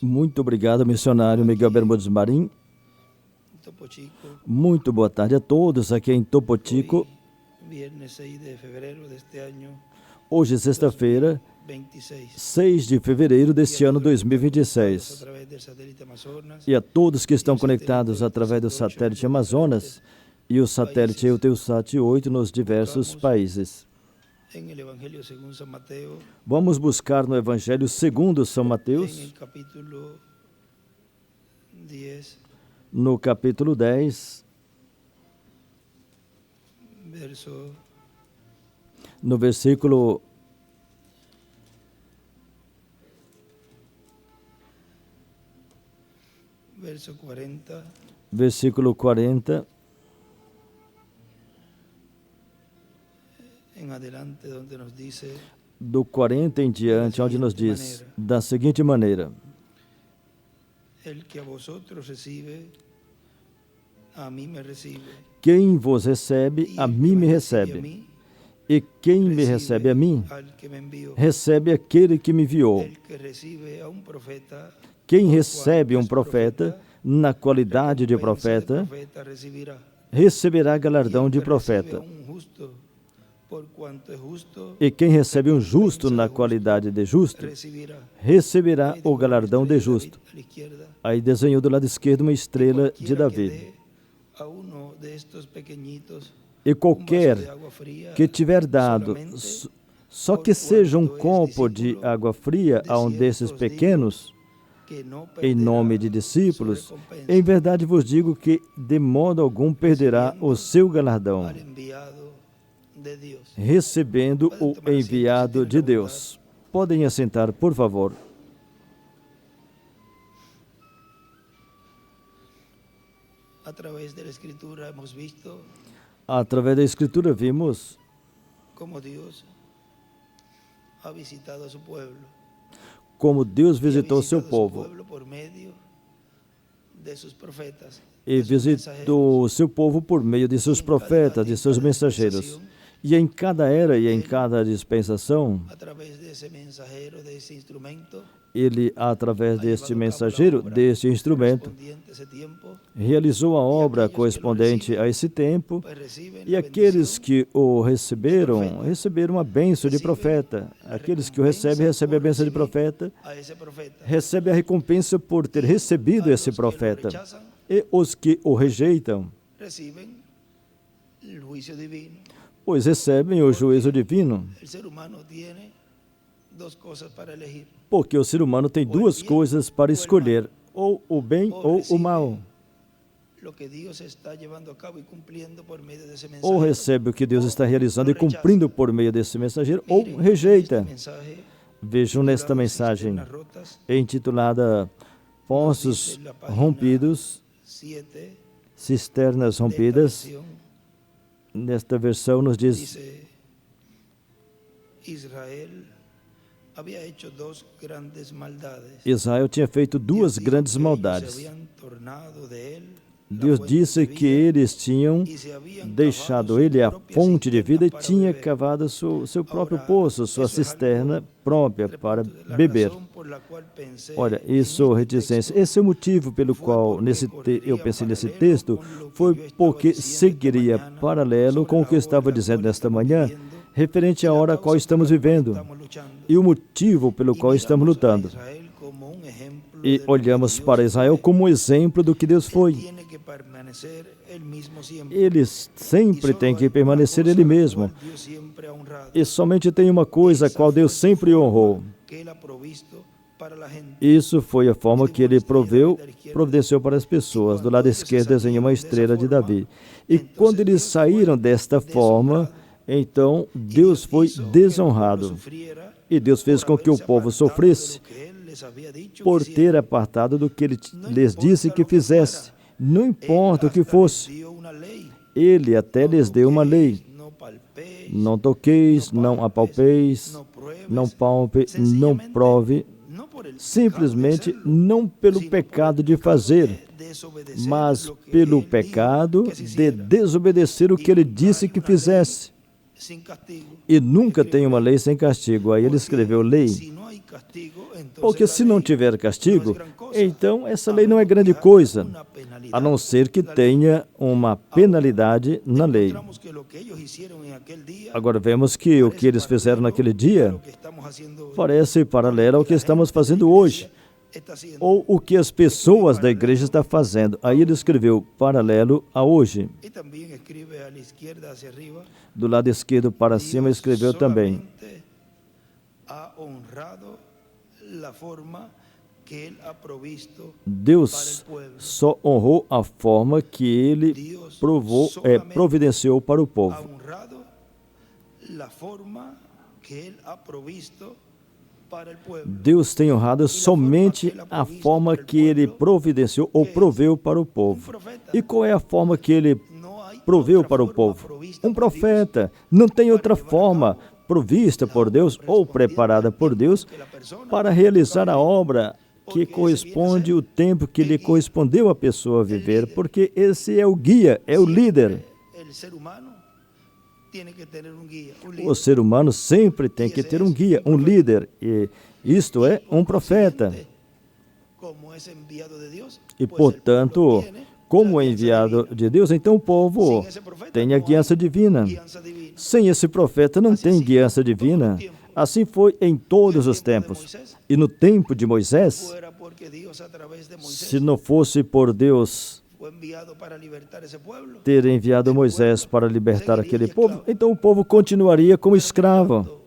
Muito obrigado, missionário Miguel Bermudes Marim. Muito boa tarde a todos aqui em Topo Chico. Hoje, sexta-feira, 6 de fevereiro deste ano 2026. E a todos que estão conectados através do satélite Amazonas e o satélite Eutelsat 8 nos diversos países. Vamos buscar no Evangelho segundo São Mateus, no capítulo 10, no versículo 40, do 40 em diante, onde nos diz da seguinte maneira: quem vos recebe, a mim me recebe, e quem me recebe a mim, recebe aquele que me enviou. Quem recebe um profeta, na qualidade de profeta, receberá galardão de profeta. E quem recebe um justo na qualidade de justo, receberá o galardão de justo. Aí desenhou do lado esquerdo uma estrela de Davi. E qualquer que tiver dado, só que seja um copo de água fria a um desses pequenos, em nome de discípulos, em verdade vos digo que de modo algum perderá o seu galardão, recebendo o enviado de Deus. Podem assentar, por favor. Através da Escritura vimos como Deus visitou seu povo e visitou o seu povo por meio de seus profetas, de seus mensageiros. E em cada era e em cada dispensação, ele, através deste mensageiro, deste instrumento, realizou a obra correspondente a esse tempo, e aqueles que o receberam, receberam a bênção de profeta. Aqueles que o recebem, recebem a bênção de profeta, recebem a recompensa por ter recebido esse profeta. E os que o rejeitam, pois recebem o juízo divino. Porque o ser humano tem duas coisas para escolher, ou o bem ou o mal. Ou recebe o que Deus está realizando e cumprindo por meio desse mensageiro, ou rejeita. Vejam nesta mensagem, intitulada Poços Rompidos, Cisternas Rompidas. Nesta versão nos diz: Israel tinha feito duas grandes maldades. Deus disse que eles tinham deixado ele a fonte de vida e tinha cavado seu próprio poço, sua cisterna própria para beber. Olha, isso, reticência. Esse é o motivo pelo qual eu pensei nesse texto, foi porque seguiria paralelo com o que eu estava dizendo nesta manhã, referente à hora a qual estamos vivendo e o motivo pelo qual estamos lutando. E olhamos para Israel como um exemplo do que Deus foi. Ele sempre tem que permanecer ele mesmo. E somente tem uma coisa a qual Deus sempre honrou. Isso foi a forma que ele providenciou para as pessoas. Do lado esquerdo desenha uma estrela de Davi. E quando eles saíram desta forma, então Deus foi desonrado. E Deus fez com que o povo sofresse por ter apartado do que ele lhes disse que fizesse. Não importa o que fosse. Ele até lhes deu uma lei. Não toqueis, não apalpeis, não palpe, não prove. Simplesmente não pelo pecado de fazer, mas pelo pecado de desobedecer o que ele disse que fizesse. e nunca tem uma lei sem castigo. Aí ele escreveu lei, porque se não tiver castigo, então essa lei não é grande coisa, a não ser que tenha uma penalidade na lei. Agora vemos que o que eles fizeram naquele dia parece paralelo ao que estamos fazendo hoje, ou o que as pessoas da igreja estão fazendo. Aí ele escreveu paralelo a hoje. Do lado esquerdo para cima escreveu também: Deus só honrou a forma que ele providenciou para o povo. Deus tem honrado somente a forma que ele providenciou ou proveu para o povo. E qual é a forma que ele proveu para o povo? Um profeta. Não tem outra forma provista por Deus ou preparada por Deus para realizar a obra que corresponde ao tempo que lhe correspondeu a pessoa viver, porque esse é o guia, é o líder. O ser humano sempre tem que ter um guia, um líder, e isto é um profeta. E, portanto, como é enviado de Deus, então o povo tem a guiança divina. Sem esse profeta não tem guiança divina. Assim foi em todos os tempos. E no tempo de Moisés, se não fosse por Deus ter enviado Moisés para libertar aquele povo, então o povo continuaria como escravo.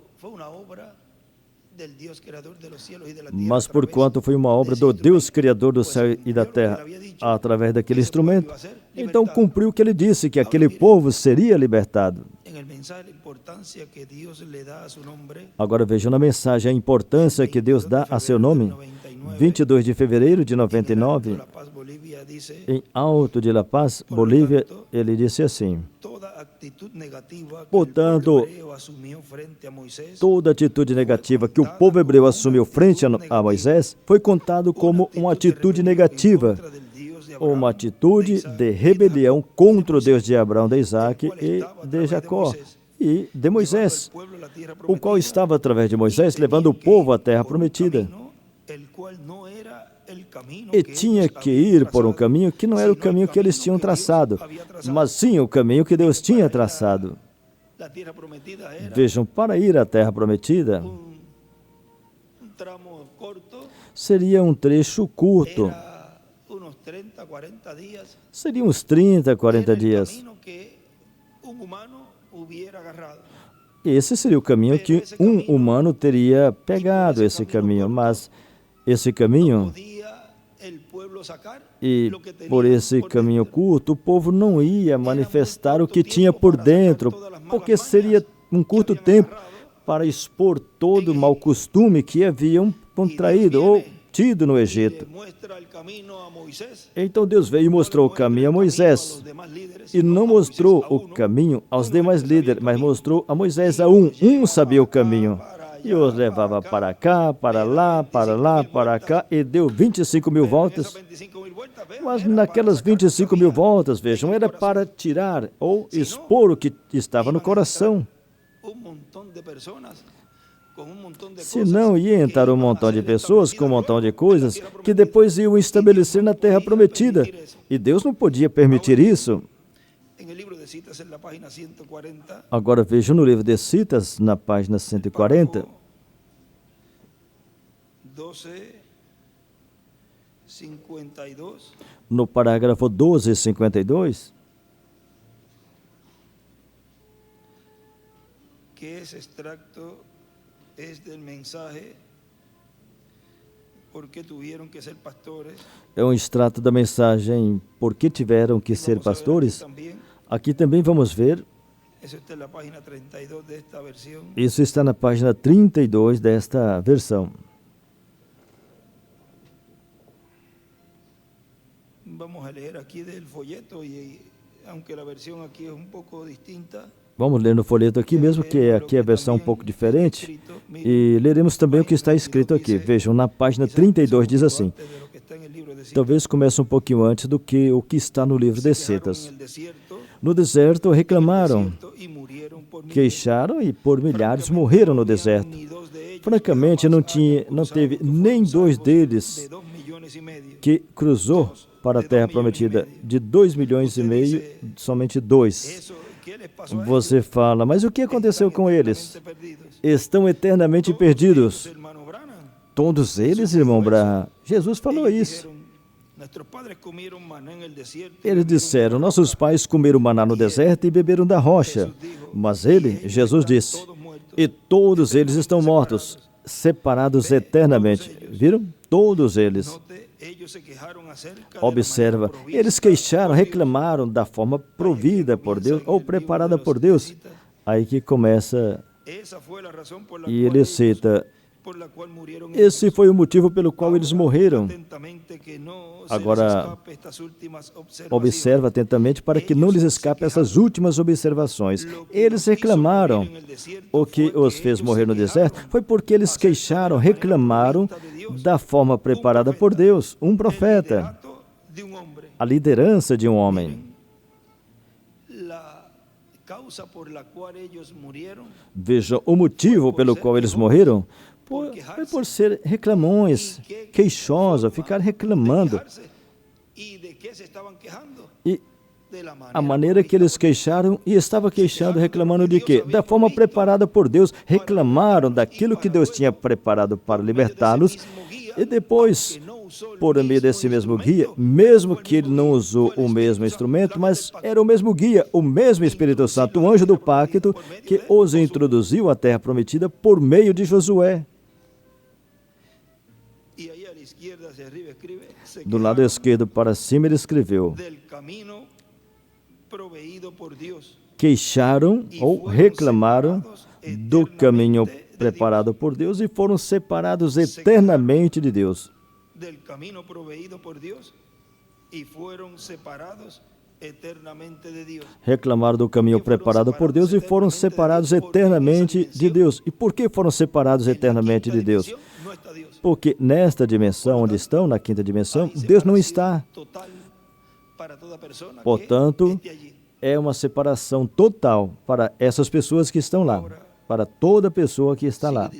Mas por quanto foi uma obra do Deus Criador do céu e da terra, através daquele instrumento, então cumpriu o que ele disse, que aquele povo seria libertado. Agora vejam na mensagem a importância que Deus dá a seu nome. 22 de fevereiro de 99, em Alto de La Paz, Bolívia, ele disse assim: portanto, toda atitude negativa que o povo hebreu assumiu frente a Moisés foi contado como uma atitude negativa, uma atitude de rebelião contra o Deus de Abraão, de Isaac e de Jacó e de Moisés, o qual estava através de Moisés levando o povo à terra prometida. E tinha que ir por um caminho que não era o caminho que eles tinham traçado, mas sim o caminho que Deus tinha traçado. Vejam, para ir à terra prometida, seria um trecho curto. Seria uns 30, 40 dias. Esse seria o caminho que um humano teria pegado, esse caminho, mas esse caminho, e por esse caminho curto, o povo não ia manifestar o que tinha por dentro, porque seria um curto tempo para expor todo o mau costume que haviam contraído ou tido no Egito. Então Deus veio e mostrou o caminho a Moisés, e não mostrou o caminho aos demais líderes, mas mostrou a Moisés a um sabia o caminho, e os levava para cá, para lá, para cá, e deu 25 mil voltas. Mas naquelas 25 mil voltas, vejam, era para tirar ou expor o que estava no coração. Se não, ia entrar um montão de pessoas com um montão de coisas que depois iam estabelecer na terra prometida. E Deus não podia permitir isso. Agora vejam no livro de Citas, na página 140. No parágrafo 12:52. Que esse extracto é do mensagem porque tiveram que ser pastores. É um extrato da mensagem Por que tiveram que ser pastores. Aqui também vamos ver. Isso está na página 32 desta versão. Vamos ler no folheto aqui, mesmo que aqui a versão é um pouco diferente, e leremos também o que está escrito aqui. Vejam, na página 32 diz assim: talvez comece um pouquinho antes do que o que está no livro de Citas. No deserto reclamaram queixaram e por milhares morreram no deserto. Francamente, não teve nem 2 deles que cruzou para a terra prometida. De 2,5 milhões, somente 2. Você fala, mas o que aconteceu com eles? Estão eternamente perdidos. Todos eles, irmão Branham. Jesus falou isso. Eles disseram, nossos pais comeram maná no deserto e beberam da rocha. Mas Jesus disse, e todos eles estão mortos, separados eternamente. Viram? Todos eles. Observa, eles queixaram, reclamaram da forma provida por Deus ou preparada por Deus. Aí que começa, e ele cita, esse foi o motivo pelo qual eles morreram. Agora, observa atentamente para que não lhes escape essas últimas observações. Eles reclamaram. O que os fez morrer no deserto foi porque eles queixaram, reclamaram da forma preparada por Deus. Um profeta, a liderança de um homem. Veja, o motivo pelo qual eles morreram foi por ser reclamões, queixosos, ficar reclamando. E a maneira que eles queixaram, e estava queixando, reclamando de quê? Da forma preparada por Deus, reclamaram daquilo que Deus tinha preparado para libertá-los, e depois, por meio desse mesmo guia, mesmo que ele não usou o mesmo instrumento, mas era o mesmo guia, o mesmo Espírito Santo, o anjo do pacto, que os introduziu à terra prometida por meio de Josué. Do lado esquerdo para cima ele escreveu, queixaram ou reclamaram do caminho preparado por Deus e foram separados eternamente de Deus. Reclamaram do caminho preparado por Deus e foram separados eternamente de Deus. E por que foram separados eternamente de Deus? Porque nesta dimensão onde estão, na quinta dimensão, Deus não está. Portanto, é uma separação total para essas pessoas que estão lá, para toda pessoa que está lá.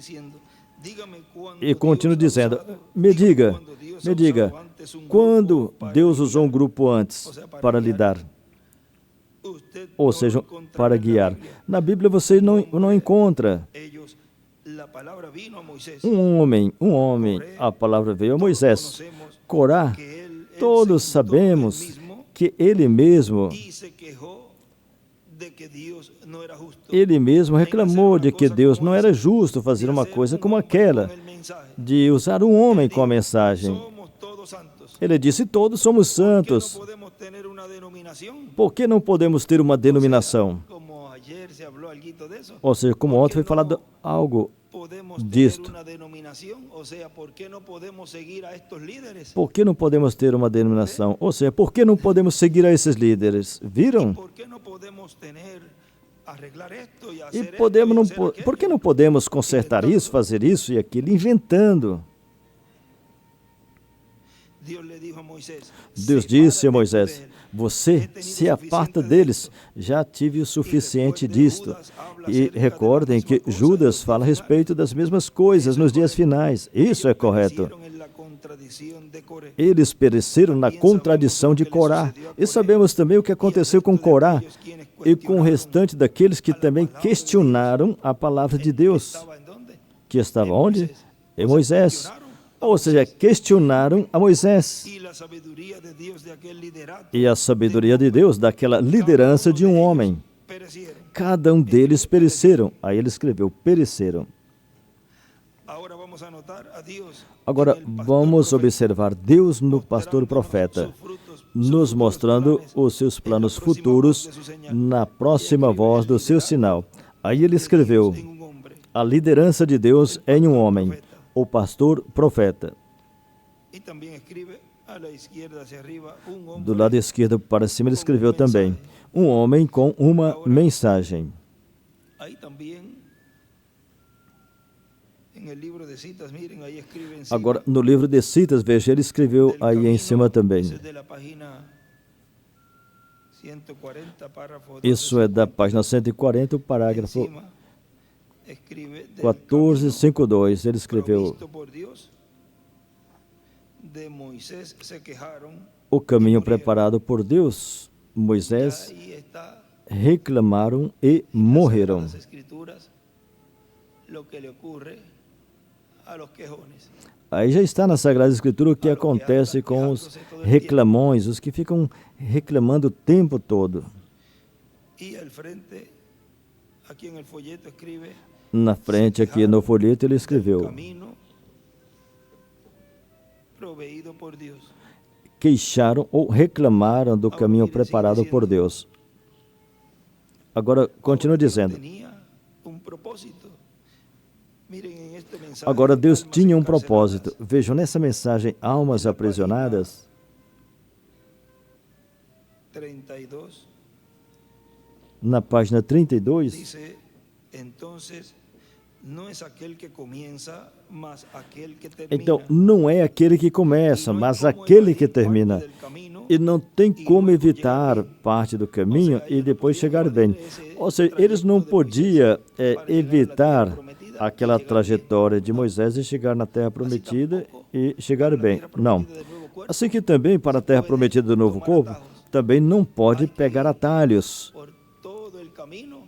E continua dizendo, me diga, quando Deus usou um grupo antes para lidar, ou seja, para guiar. Na Bíblia você não encontra um homem, a palavra veio a Moisés. Corá, todos sabemos que ele mesmo reclamou de que Deus não era justo fazer uma coisa como aquela, de usar um homem com a mensagem. Ele disse, todos somos santos. Por que não podemos ter uma denominação? Ou seja, como ontem foi falado algo disto. Por que não podemos ter uma denominação? Ou seja, por que não podemos seguir a esses líderes? Viram? E por que não podemos consertar isso, fazer isso e aquilo, inventando? Deus disse a Moisés, você se aparta deles, já tive o suficiente disto. E recordem que Judas fala a respeito das mesmas coisas nos dias finais. Isso é correto. Eles pereceram na contradição de Corá. E sabemos também o que aconteceu com Corá e com o restante daqueles que também questionaram a palavra de Deus. Que estava onde? Em Moisés. Ou seja, questionaram a Moisés. E a sabedoria de Deus daquela liderança de um homem. Cada um deles pereceram. Aí ele escreveu, pereceram. Agora vamos observar Deus no pastor profeta, nos mostrando os seus planos futuros na próxima voz do seu sinal. Aí ele escreveu, a liderança de Deus em um homem, o pastor profeta. Do lado esquerdo para cima ele escreveu também, um homem com uma mensagem. Agora, no livro de Citas, veja, ele escreveu aí em cima também. 140, párrafo Isso é da 12, página 140, o parágrafo encima, escribe del 1452. Ele escreveu: provisto por Dios, de Moisés se quejaron, o caminho preparado por Deus, ya Moisés, ahí está reclamaram e en morreram. las Escrituras lo que le ocurre a los quejones. Aí já está na Sagrada Escritura o que acontece com os reclamões, os que ficam reclamando o tempo todo. Y al frente, aquí en el folleto escribe Na frente, aqui no folheto, ele escreveu: camino proveído por Dios. queixaram ou reclamaram do caminho preparado por Deus. Agora, continua dizendo: Tenía un propósito. Miren, en este mensaje, agora Deus almas tinha um encarceladas, propósito. Vejam, nessa mensagem, almas aprisionadas, 32 na página 32, dice, entonces no es aquel que comienza, mas aquel que termina. então, não é aquele que começa, mas aquele que termina. E não tem como evitar parte do caminho e depois chegar bem. Ou seja, eles não podiam evitar aquela trajetória de Moisés e chegar na Terra Prometida e chegar bem. Não. Assim que também para a Terra Prometida do novo corpo, também não pode pegar atalhos. Por todo el camino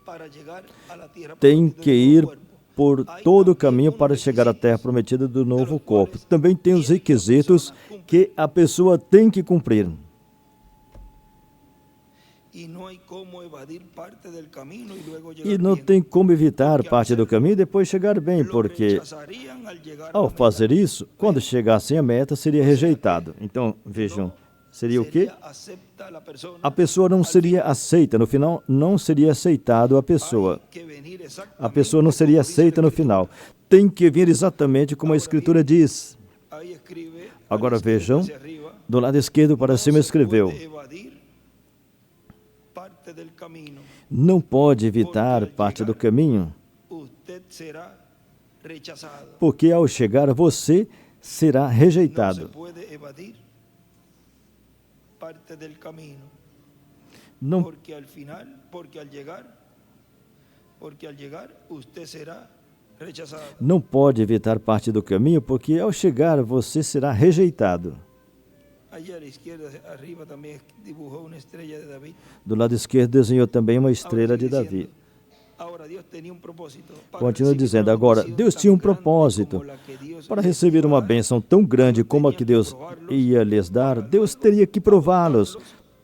para llegar a la tierra Tem prometida que del ir nuevo cuerpo. por todo o caminho para chegar à Terra Prometida do novo corpo. Também tem os requisitos que a pessoa tem que cumprir. Y no hay cómo evadir parte del camino y luego llegar E não bien. tem como evitar parte do caminho e depois chegar bem, Lo porque rechazarían al llegar a ao la fazer meta. isso, quando chegassem à meta, seria rejeitado. Então, vejam, seria o quê? Sería acepta la persona. A pessoa não seria aceita, no final, não seria aceitado a pessoa. Hay que venir A exactamente pessoa não seria como dice la aceita no Escritura. final. Tem que vir exatamente como a Escritura diz. Ahí escribe, Agora a la izquierda vejam, hacia arriba, do lado esquerdo para no cima se escreveu: puede evadir parte del camino, não pode evitar parte do caminho, usted será rechazado. porque ao chegar você será No se rejeitado. puede evadir parte del camino, Não, porque al final, porque al llegar usted será rechazado. não pode evitar parte do caminho, porque ao chegar você será rejeitado. Allí a la izquierda arriba también dibujó una estrella de David. Do lado esquerdo desenhou também uma Ahora estrela sigue de Davi. diciendo, ahora Dios tenía un propósito para Continua recibir dizendo: una agora, bendición Deus tan tinha um grande propósito. como la que Dios Para les receber iba a uma dar. bênção tão grande como a que Deus ia lhes dar, Deus teria que prová-los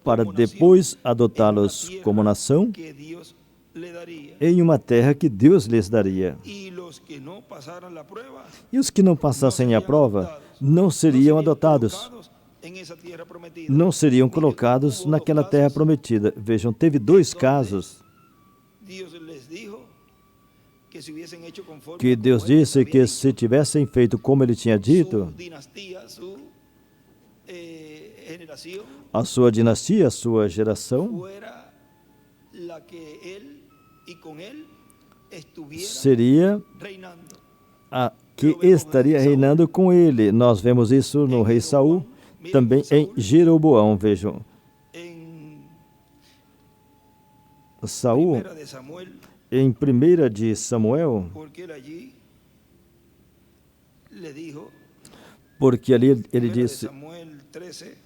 para depois adotá-los como nação que Dios le daría. em uma terra que Deus lhes daria. Y los que no pasaran la prueba E os que não passassem a prova não seriam adotados, colocados en esa tierra prometida. não seriam colocados naquela terra prometida. Vejam, teve dois casos Dios les dijo que se hubiesen hecho conforme que como Deus él les disse había que dicho, se tivessem feito como ele tinha dito, su dinastía, su generación a sua dinastia, a sua geração, fuera la que él y con él estuviera seria reinando. a que estaria reinando com ele. Nós vemos isso no rei Saul, também em Jeroboão. Vejam, En Saul, Primera de Samuel, em 1 de Samuel, porque él allí le dijo, porque ali ele Primera de disse, Samuel 13,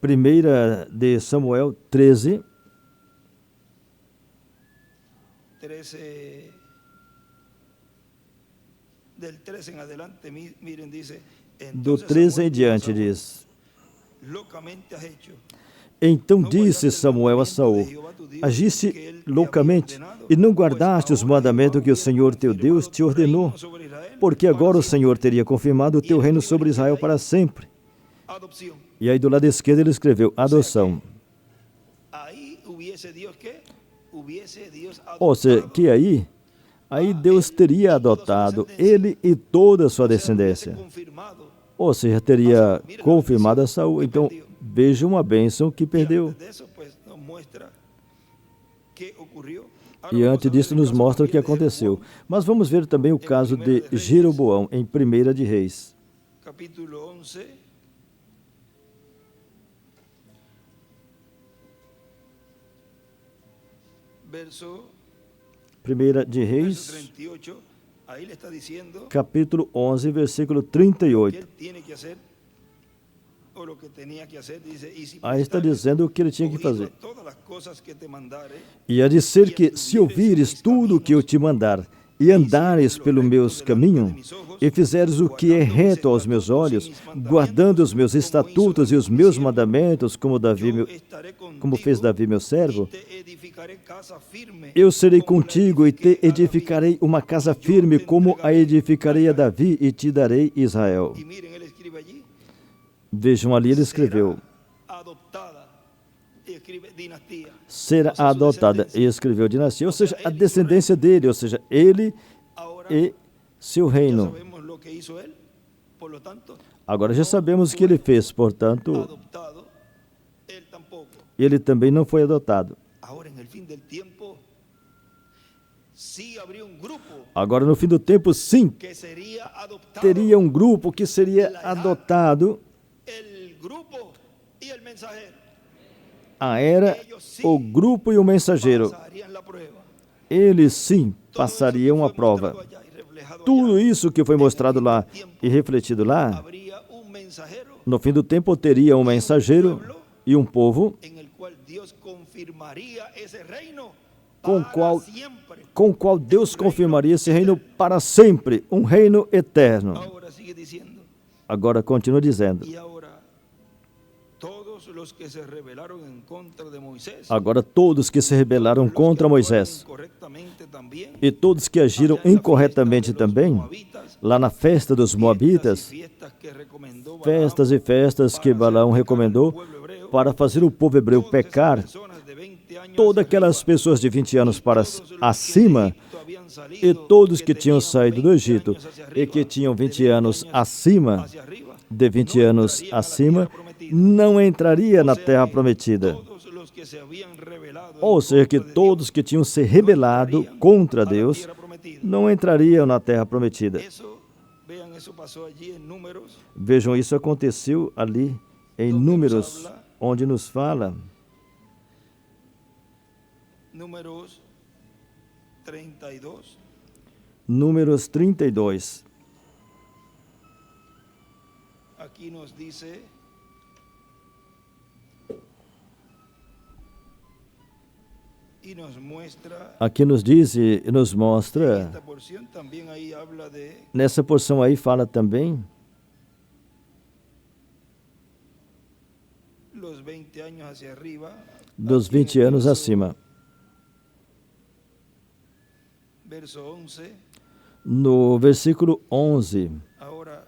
1 de Samuel 13, 13, del 13 en adelante, miren, dice, do entonces 13 em Samuel dijo a diante Saúl, diz: locamente has hecho. então disse Samuel a Saul: agiste loucamente e não guardaste os mandamentos que o Senhor teu Deus te ordenou, porque agora o Senhor teria confirmado o teu reino sobre Israel para sempre. Adopción. E aí do lado esquerdo ele escreveu: adoção. Ahí hubiese Dios qué? Hubiese Dios Ou seja, adoptado. que aí Deus teria adotado ele e toda a sua descendência. Confirmado. Ou seja, teria confirmado a Saul. Então, veja uma bênção que perdeu. Antes de eso, pues, nos muestra qué ocurrió. Ahora E vamos antes a ver disso el nos caso mostra o que también de aconteceu. Jeroboam, Mas vamos ver também o caso de Jeroboão, em 1 de Reis. capítulo 11. verso, Primeira de verso Reis, 38, ahí le está diciendo capítulo 11, versículo que 38. él tiene que hacer, o lo que tenía que hacer, dice, y si Aí está prestares dizendo o que ele tinha que oído a fazer. todas las cosas que te mandare, E há de ser que, se ouvires tudo o que eu te mandar, e andares pelos meus caminhos, e fizeres o que é reto aos meus olhos, guardando os meus estatutos e os meus mandamentos, como fez Davi, meu servo, eu serei contigo e te edificarei uma casa firme, como a edificarei a Davi, e te darei Israel. Y miren, él escribe allí, Vejam ali, ele escreveu, adoptada, y escribe dinastía. será adotada, e escreveu dinastia, ou seja, a descendência dele, ou seja, ele Ahora e seu ya reino. sabemos lo que hizo él, por lo tanto, Agora já sabemos o que ele fez, portanto, adoptado, él tampoco. ele também não foi adotado. Ahora en el fin del tiempo, sí habría un grupo Agora, no fim do tempo, sim, que sería adoptado. teria um grupo que seria adotado, El grupo y el mensajero a era, o grupo e o mensageiro. pasarían la prueba. Eles sim passariam a prova. Allá y reflejado Tudo isso que foi mostrado lá e refletido lá, habría un mensajero no fim do tempo teria um mensageiro e um povo en el cual Dios confirmaría ese reino com para siempre. o qual Deus confirmaria esse reino para sempre, um reino eterno. Ahora sigue diciendo, Agora continua dizendo, y ahora todos los que se rebelaron en contra de Moisés, agora todos que se rebelaram contra Moisés incorrectamente también, e todos que agiram incorretamente também, lá na festa dos Moabitas, festas e festas que Balaão recomendou para fazer o povo hebreu pecar, todas aquelas pessoas de 20 anos para acima e todos que tinham saído do Egito e que tinham 20 anos acima, de 20 anos acima, não entraria na terra prometida. Ou seja, que todos que tinham se rebelado contra Deus não entrariam na terra prometida. Vejam, isso aconteceu ali em Números, onde nos fala, Números 32. Números 32. Aquí nos dice, y nos muestra, Aqui nos diz e nos mostra, esta porción también ahí habla de nessa porção aí fala também los 20 años hacia arriba. dos Aquí en 20 el anos verso- acima. Verso 11. No versículo 11, Ahora,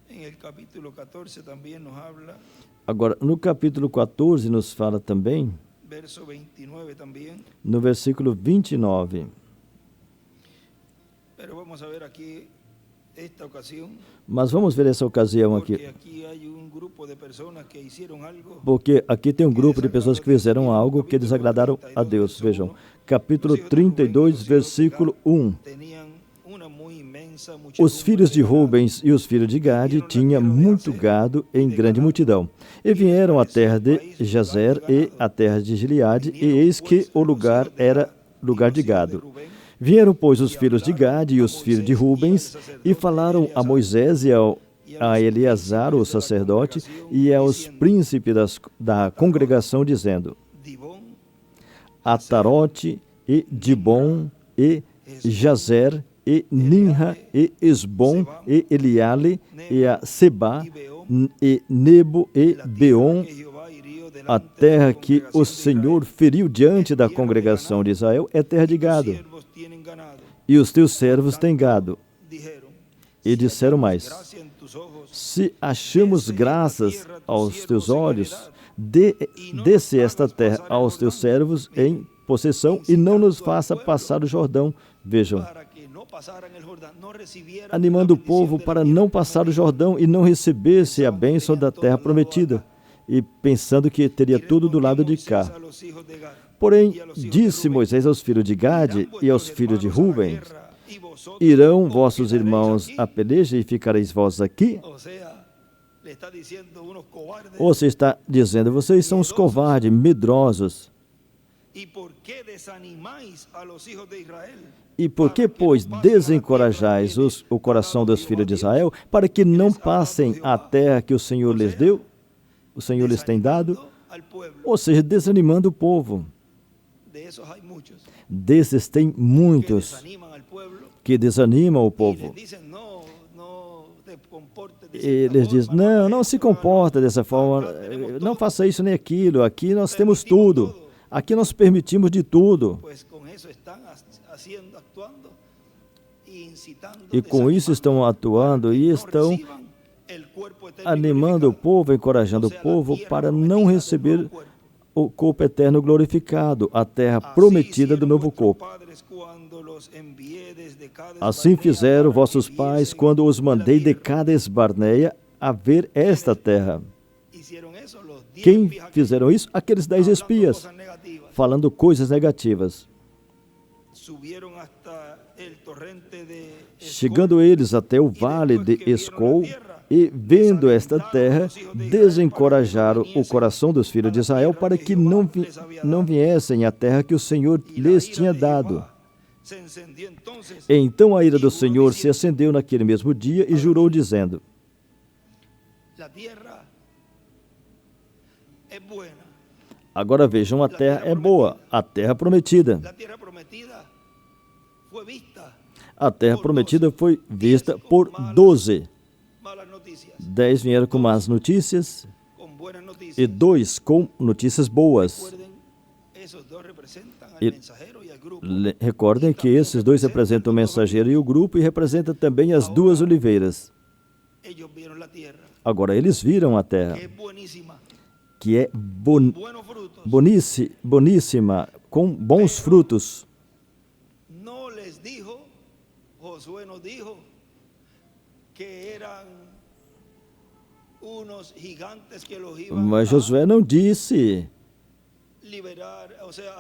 en el capítulo 14 también nos habla, agora no capítulo 14 nos fala também, verso 29 también, no versículo 29, pero vamos a ver aquí esta ocasión, mas vamos ver essa ocasião porque aqui, aquí hay un grupo de personas que hicieron algo. porque aqui tem um grupo de pessoas que fizeram algo que desagradaram a Deus. Vejam, capítulo 32, versículo 1. Tenían una muy inmensa Os muchedumbre filhos de de ganado. Rubens e os filhos de Gade tinham muito gado em grande multidão. E vieram à terra de Jazer e à terra de Gileade, e eis que o lugar era lugar de gado. Vieram, pois, os filhos de Gade e os filhos de Rubens, e falaram a Moisés e a Eleazar, o sacerdote, e aos príncipes da congregação, dizendo: Dibón, Atarote e Dibon e Jazer e Ninra e Esbom e Eliale e a Seba e Nebo e Beon, que Jehová hirió delante a de la terra que o congregación de Senhor feriu diante da congregação de Israel, é terra de Israel. gado, Tus siervos tienen ganado. e os teus servos têm gado. Dijeron, E disseram mais: gracia en tus ojos, se achamos graças aos teus olhos, dê-se esta terra aos teus servos em possessão e não nos faça passar o Jordão. Vejam, para que no pasaran el Jordán, no recibieran animando o la bendición povo de la para tierra não passar o Jordão e não recebesse a bênção da terra prometida, e pensando que teria tudo do lado de cá. a los hijos de Gad. Porém, disse Moisés aos filhos de Gade e aos filhos de Ruben: irão vossos irmãos à peleja e ficareis vós aqui? Ou você está dizendo, vocês são os covardes, medrosos. E por que, pois, desencorajais o coração dos filhos de Israel, para que não passem a terra que o Senhor lhes deu? O Senhor lhes tem dado? Ou seja, desanimando o povo. Desses tem muitos que desanimam o povo. Eles dizem, não se comporta dessa forma, não faça isso nem aquilo, aqui nós temos tudo, aqui nós permitimos de tudo. E com isso estão atuando e estão animando o povo, encorajando o povo para não receber o corpo eterno glorificado, a terra prometida do novo corpo. Assim fizeram vossos pais quando os mandei de Cades Barneia a ver esta terra. Quem fizeram isso? Aqueles 10 espias, falando coisas negativas. Chegando eles até o vale de Escol, e vendo esta terra, desencorajaram o coração dos filhos de Israel para que não viessem à terra que o Senhor lhes tinha dado. Então a ira do Senhor se acendeu naquele mesmo dia e jurou, dizendo: agora vejam, a terra é boa, a terra prometida. A terra prometida foi vista por 12. 10 vieram com más notícias e 2 com notícias boas. E recordem que esses 2 representam o mensageiro e o grupo, e representam também as 2 oliveiras. Agora eles viram a terra, que é boníssima, com bons frutos. Josué nos dijo que eram unos gigantes que los iban Mas Josué não disse liberar, ou seja,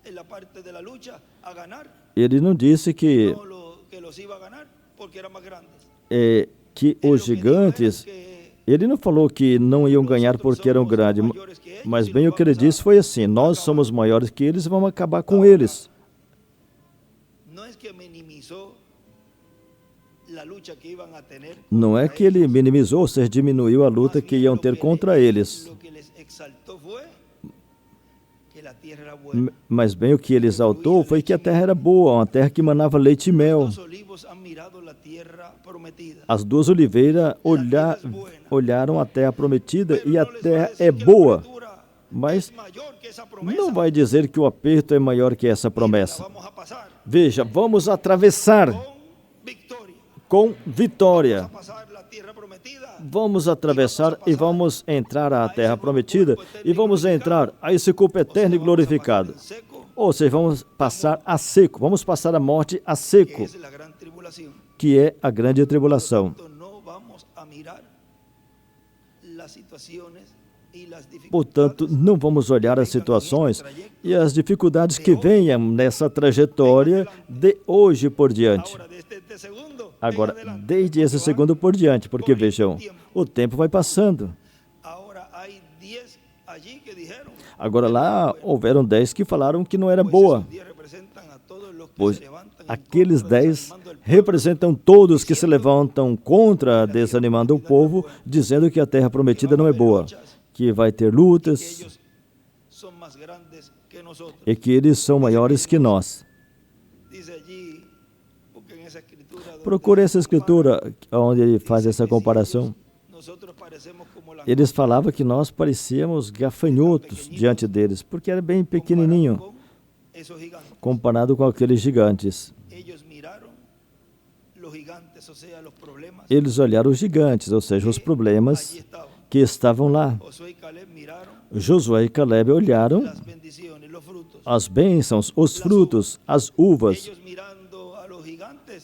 en la parte de la lucha a ganar. Ele não disse que los iba a ganar porque eran más grandes. Que os gigantes, ele não falou que não iam ganhar porque eram grandes, mas bem o que ele disse foi assim: nós somos maiores que eles e vamos acabar com eles. Não é que ele minimizou, ou seja, diminuiu a luta que iam ter contra eles. Mas bem o que ele exaltou foi que a terra era boa, uma terra que manava leite e mel. As 2 oliveiras olharam a terra prometida e a terra é boa. Mas não vai dizer que o aperto é maior que essa promessa. Veja, vamos atravessar com vitória. Vamos atravessar e vamos entrar à terra prometida e vamos entrar a esse corpo eterno e glorificado. Ou seja, vamos passar a seco, vamos passar a morte a seco, que é a grande tribulação. Portanto, não vamos olhar as situações e as dificuldades que venham nessa trajetória de hoje por diante. Agora, desde esse segundo por diante, porque vejam, o tempo vai passando. Agora lá houveram 10 que falaram que não era boa. Pois aqueles 10 representam todos que se levantam contra, desanimando o povo, dizendo que a terra prometida não é boa, que vai ter lutas e que eles são maiores que nós. Procure essa escritura onde ele faz essa comparação. Eles falavam que nós parecíamos gafanhotos diante deles, porque era bem pequenininho, comparado com aqueles gigantes. Eles olharam os gigantes, ou seja, os problemas que estavam lá. Josué e Caleb olharam as bênçãos, os frutos, as uvas.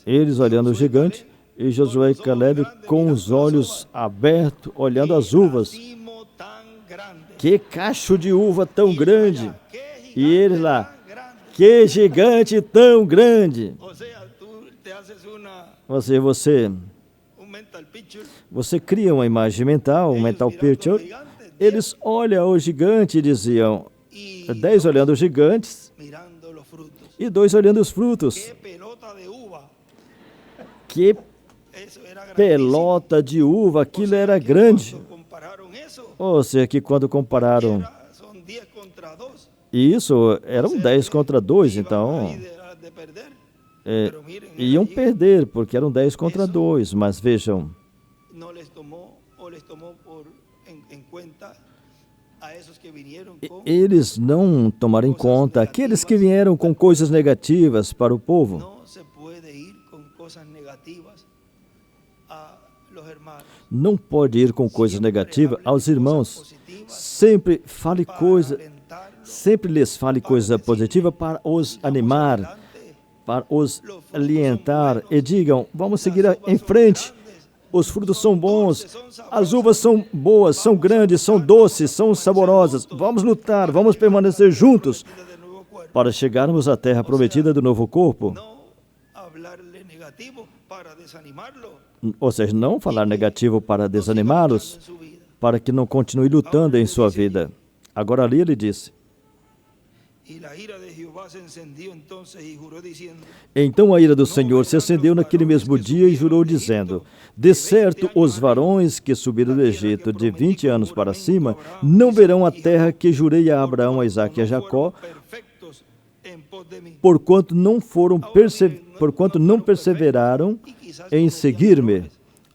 Eles olhando o gigante e Josué e Caleb com os olhos abertos, olhando as uvas. Que cacho de uva tão grande! E eles lá, que gigante tão grande! O sea, tú te haces un mental picture. Você cria uma imagem mental, um mental picture. Eles olham o gigante e diziam, 10 olhando os gigantes Mirando los frutos. e 2 olhando os frutos. Qué pelota de uva. Que Eso era grandísimo. pelota de uva, aquilo era grande. Cuando compararon eso, Ou seja, que quando compararam son 10 contra 2. isso, eram 10 contra 2, então De perder. é, Pero miren, iam allí perder, porque eram 10 contra 2. Mas vejam, no les tomó en cuenta a esos que vinieron con eles não tomaram em conta aqueles que vieram com coisas negativas para o povo. no se puede ir con cosas negativas a los hermanos. Não pode ir com coisas negativas aos irmãos. Sempre fale coisa, sempre lhes fale coisa positiva para os animar, para os alientar e digam, vamos seguir em frente. Os frutos são bons, as uvas são boas, são grandes, são doces, são saborosas. Vamos lutar, vamos permanecer juntos para chegarmos à terra prometida do novo corpo. No hablarle negativo para desanimarlo Ou seja, não falar negativo para desanimá-los, en su vida. para que não continue lutando em sua vida. Agora ali ele disse, Y la ira de Jehová se encendió entonces y juró diciendo: então a ira do Senhor se acendeu naquele mesmo dia e jurou dizendo, de certo os varões que subiram do Egito de 20 anos para cima não verão a terra que jurei a Abraão, a Isaque e a Jacó, perfectos en pos de mí. porquanto não perseveraram em seguir-me.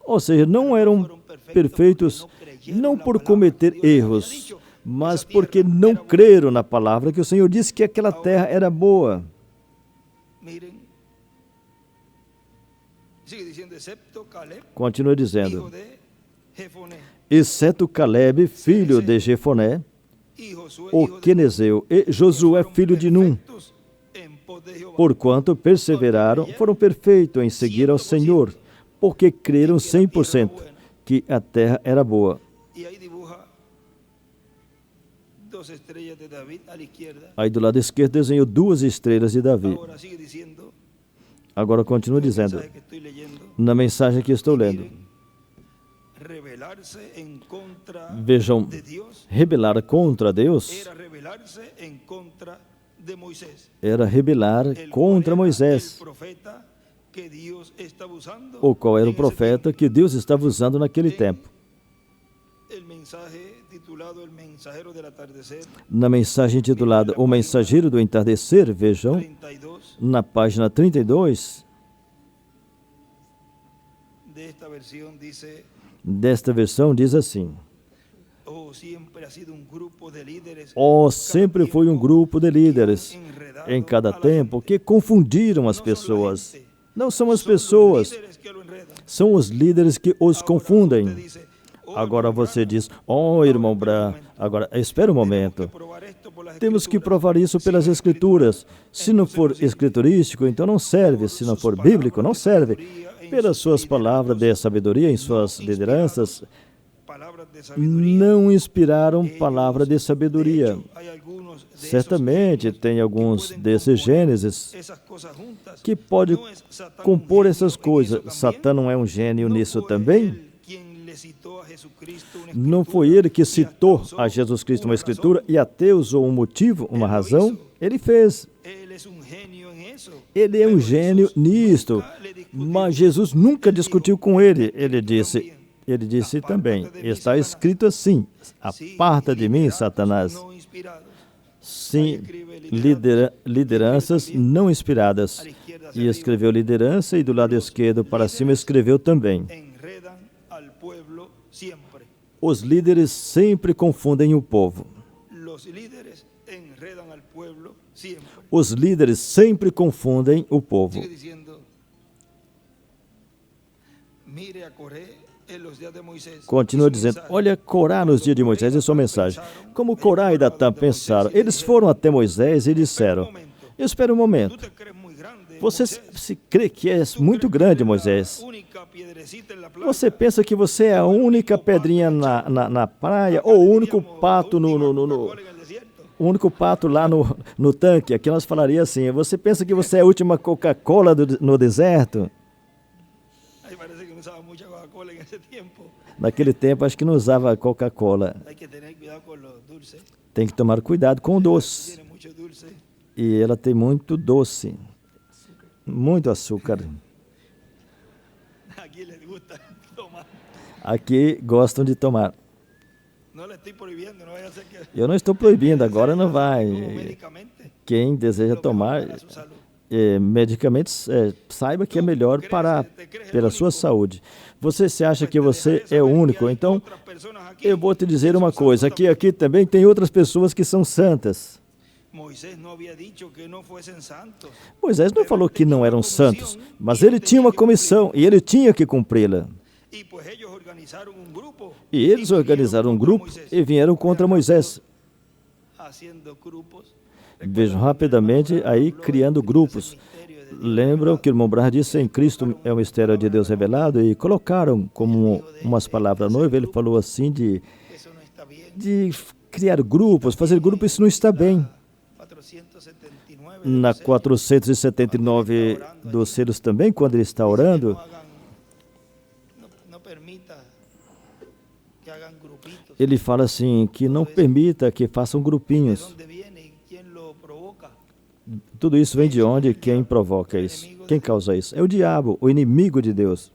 Ou seja, não eram perfeitos não por cometer erros, mas porque não creram na palavra que o Senhor disse que aquela terra era boa. Miren, sigue diciendo, excepto Caleb, Continua hijo dizendo, de Jefoné, exceto Caleb, filho de Jefoné, y Josué, o hijo de quenezeu, e Josué, filho de Num, perfectos en pos de Jehová. porquanto perseveraram, foram perfeitos em seguir ao Senhor, porque creram 100% que a terra era boa. Y ahí dibuja 2 estrellas de David a la izquierda. Aí do lado esquerdo desenhou 2 estrelas de Davi. Ahora sigue diciendo, Agora continua el dizendo, mensaje que estoy leyendo, na mensagem que estou lendo, rebelarse en contra vejam, de Dios rebelar contra Deus era rebelarse en contra de Moisés, era rebelar el contra cual era Moisés, el profeta que Dios estaba usando o qual era o en ese profeta que Deus estava usando naquele tempo. El mensaje titulado El mensajero del atardecer, Na mensagem intitulada O Mensageiro do Entardecer, vejam, 32 na página 32 de esta versión dice: desta versão diz assim, oh, siempre ha sido un grupo de líderes sempre foi um grupo de líderes em cada tempo que confundiram as pessoas. Não são as pessoas, são os líderes que os confundem. Agora você diz, oh irmão Bra, agora espera um momento. Temos que provar isso pelas escrituras. Se não for escriturístico, então não serve. Se não for bíblico, não serve. Pelas suas palavras de sabedoria em suas lideranças, não inspiraram palavra de sabedoria. Certamente tem alguns desses Gênesis que pode compor essas coisas. Satã não é um gênio nisso também? Não foi ele que citou a Jesus Cristo uma escritura e até usou um motivo, uma razão? Ele fez. Ele é um gênio nisto, mas Jesus nunca discutiu com ele. Ele disse também, está escrito assim, aparta de mim, Satanás. Sim, lideranças não inspiradas. E escreveu liderança e do lado esquerdo para cima escreveu também. Os líderes sempre confundem o povo. Os líderes sempre confundem o povo. Continua dizendo, olha Corá nos dias de Moisés e sua mensagem. Como Corá e Datã pensaram, eles foram até Moisés e disseram, espera um momento, você se crê que é muito grande, Moisés? Você pensa que você é a única pedrinha na praia ou o único pato o único pato lá no tanque. Aqui nós falaria assim: você pensa que você é a última Coca-Cola no deserto? Ahí parece que no usaba mucha Coca-Cola en ese tiempo. Naquele tempo acho que não usava Coca-Cola. Hay que tener cuidado con los dulces. Tem que tomar cuidado com o doce. Tiene mucho dulce. E ela tem muito doce, muito açúcar. Aquí les gusta tomar. Aqui gostam de tomar. No le estoy prohibiendo, no vaya a ser que Eu não estou proibindo, agora não como vai. médicamente Quem deseja lo mejor tomar para su salud. medicamentos, saiba que é melhor pela sua saúde. Você se acha que você é o único? Então, Otras personas aquí eu vou te dizer uma son coisa. santos Aqui também tem outras pessoas que são santas. Moisés no había dicho que no fuesen santos. Moisés não falou que não eram santos, mas ele tinha uma comissão e ele tinha que cumpri-la. Y pues ellos organizaron un grupo. E eles organizaram um grupo e vieram contra Moisés. Haciendo grupos. Vejam rapidamente aí criando grupos. Lembram que o irmão Branham disse em Cristo é o mistério de Deus revelado e colocaram como umas palavras noiva. Ele falou assim Eso no está bien. de criar grupos, fazer grupos, isso não está bem. 479 Na 479 dos selos também, quando ele está orando, no permita que hagan grupitos. ele fala assim, que não permita que façam ¿De grupinhos. dónde viene y quién lo provoca? Tudo isso vem de onde? Quem provoca isso? Quem causa isso? É o diabo, o inimigo de Deus.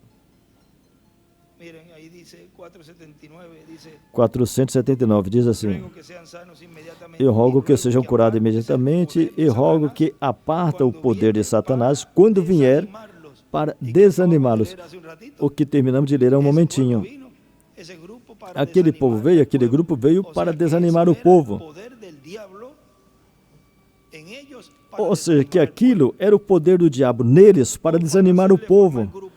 Miren, ahí dice 479, dice, 479 diz assim: ruego que sean sanos inmediatamente. eu rogo que sejam curados imediatamente e rogo que aparta o poder de Satanás quando vier para desanimá-los. O que terminamos de ler há um momentinho. Aquele povo veio, aquele grupo veio para desanimar o povo. Ou seja, que aquilo era o poder do diabo neles para desanimar o povo,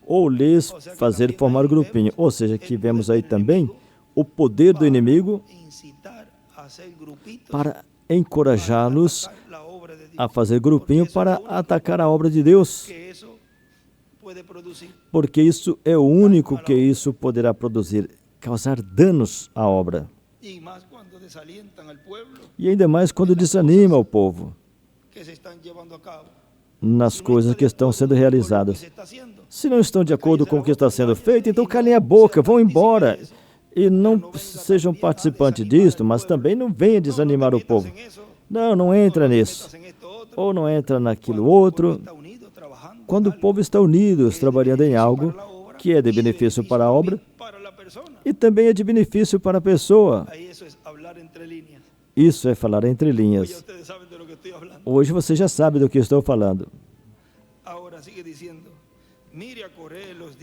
ou lhes fazer formar grupinho. Ou seja, que vemos aí também o poder do inimigo para encorajá-los a fazer grupinho para atacar a obra de Deus, porque isso é o único que isso poderá produzir, causar danos à obra. E ainda mais quando desanima o povo nas coisas que estão sendo realizadas. Se não estão de acordo com o que está sendo feito, então calem a boca, vão embora. E não sejam participantes disto, mas também não venha desanimar o povo. Não, não entra nisso. Ou não entra naquilo outro. Quando o povo está unido, trabalhando em algo que é de benefício para a obra e também é de benefício para a pessoa. Isso é falar entre linhas. Hoje você já sabe do que estou falando.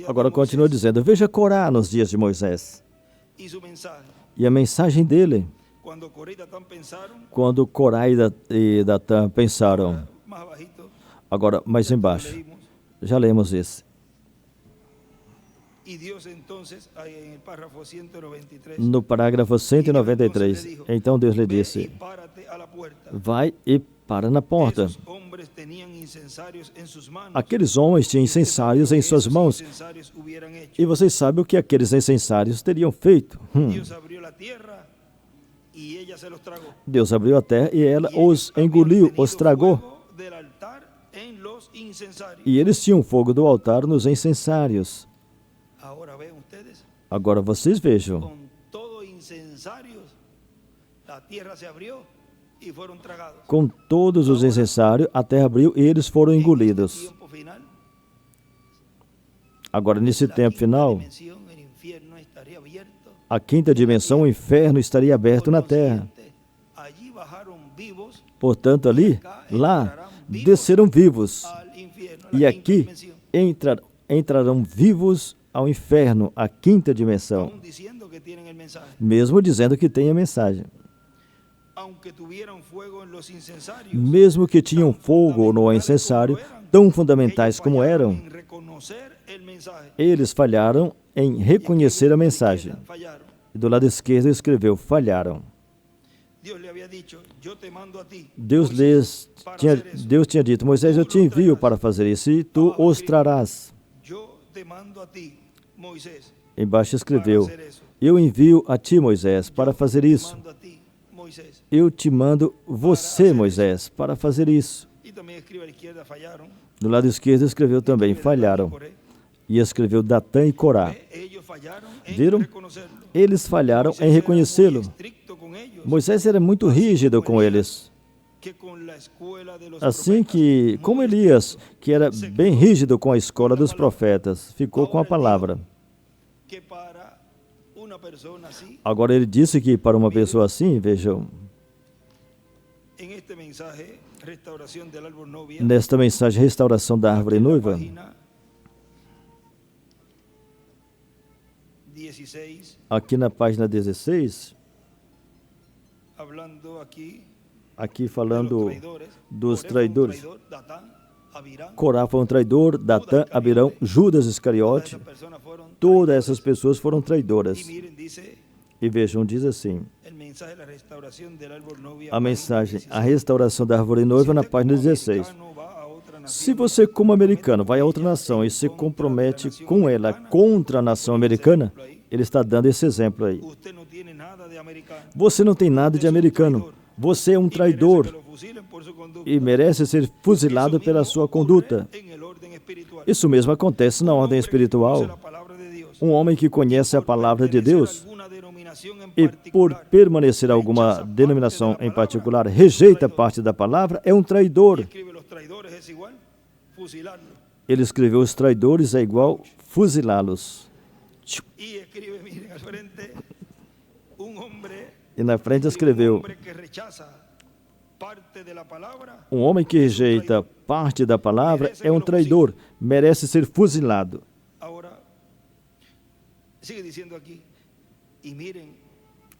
Agora continua dizendo, veja Corá nos dias de Moisés. E a mensagem dele, quando Corá e Datã pensaram, agora mais embaixo, já lemos esse. No parágrafo 193, então Deus lhe disse, vai e para na porta. Aqueles homens tinham incensários em suas mãos. E vocês sabem o que aqueles incensários teriam feito? Deus abriu a terra e ela os engoliu, os tragou. E eles tinham fogo do altar nos incensários. Agora vocês vejam. Com todos os incensários, a terra abriu e eles foram engolidos. Agora, nesse tempo final, a quinta dimensão, o inferno, estaria aberto na terra. Portanto, lá, desceram vivos. E aqui, entrarão vivos ao inferno, a quinta dimensão. Mesmo dizendo que tem a mensagem. Mesmo que tinham fogo no incensário, tão fundamentais como eram, eles falharam em reconhecer a mensagem. E do lado esquerdo escreveu, falharam. Deus tinha dito, Moisés, eu te envio para fazer isso e tu os trarás. Embaixo escreveu, eu envio a ti, Moisés, para fazer isso. Moisés. eu te mando você, Moisés, para fazer isso. Y también escribe a la izquierda, fallaron. Do lado esquerdo escreveu também, falharam. E escreveu Datã e Corá. Ellos fallaron en Viram? reconocerlo. Eles falharam em Moisés era reconhecê-lo. muy estricto con ellos, Moisés era muito rígido com eles. que con la escuela de los Assim profetas, que, como muy Elias, que era bem rígido com a escola dos profetas, ficou com a palavra. que para una persona así, Agora ele disse que para uma pessoa assim, vejam, en este mensaje, restauración del árbol novia, nesta mensagem Restauração da Árvore en la Noiva, página 16, aqui na página 16, hablando aquí aqui de los falando traidores. dos Coré fue un traidores. traidor, Datán, Abirán. Corá foi um traidor, Datã, Abirão, Judas Todas Iscariote, esas personas fueron todas essas pessoas foram Y traidoras. miren, dice E vejam, diz assim, el mensaje de la restauración del árbol novia. a mensagem, a página 16. restauração da árvore noiva na página 16. Americano va a otra nación, Se você, como americano, vai a outra nação e se compromete com ela contra a nação americana, ele está dando esse exemplo aí. usted no tiene nada de americano. Você não tem nada de americano. Você é um Y merece traidor que lo fusilen por su conducta. e merece ser fuzilado pela sua conduta. En el orden espiritual. Isso mesmo acontece na ordem Conoce espiritual. la palabra de Dios. Um homem que conhece a palavra de Deus Alguna denominación en e, por particular, permanecer a alguma denominação em particular, rejeita parte da palavra, é um traidor. escribe los traidores es igual, fusilarlo. Ele escreveu: os traidores é igual fuzilá-los. Y escribe, miren, al frente, un hombre, E na frente escreveu: hombre que rechaza parte de la palabra, um homem que rejeita parte da palavra é um traidor, merece ser fuzilado. ahora, sigue diciendo aquí, y miren,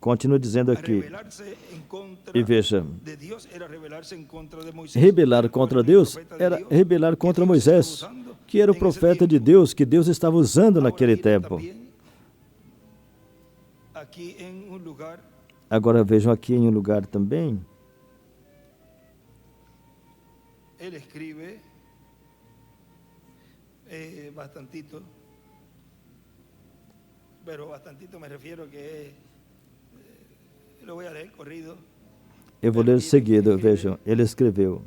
Continua dizendo a aqui, rebelarse en contra e veja, de Dios era rebelarse en contra de Moisés. rebelar contra Deus era rebelar contra Moisés, que era o profeta de Deus, que Deus estava usando naquele tempo. Aquí en un lugar, Agora vejam aqui em um lugar também, él escribe bastantito, pero bastantito me refiero que lo voy a leer corrido. eu vou ler seguido, vejam, ele escreveu: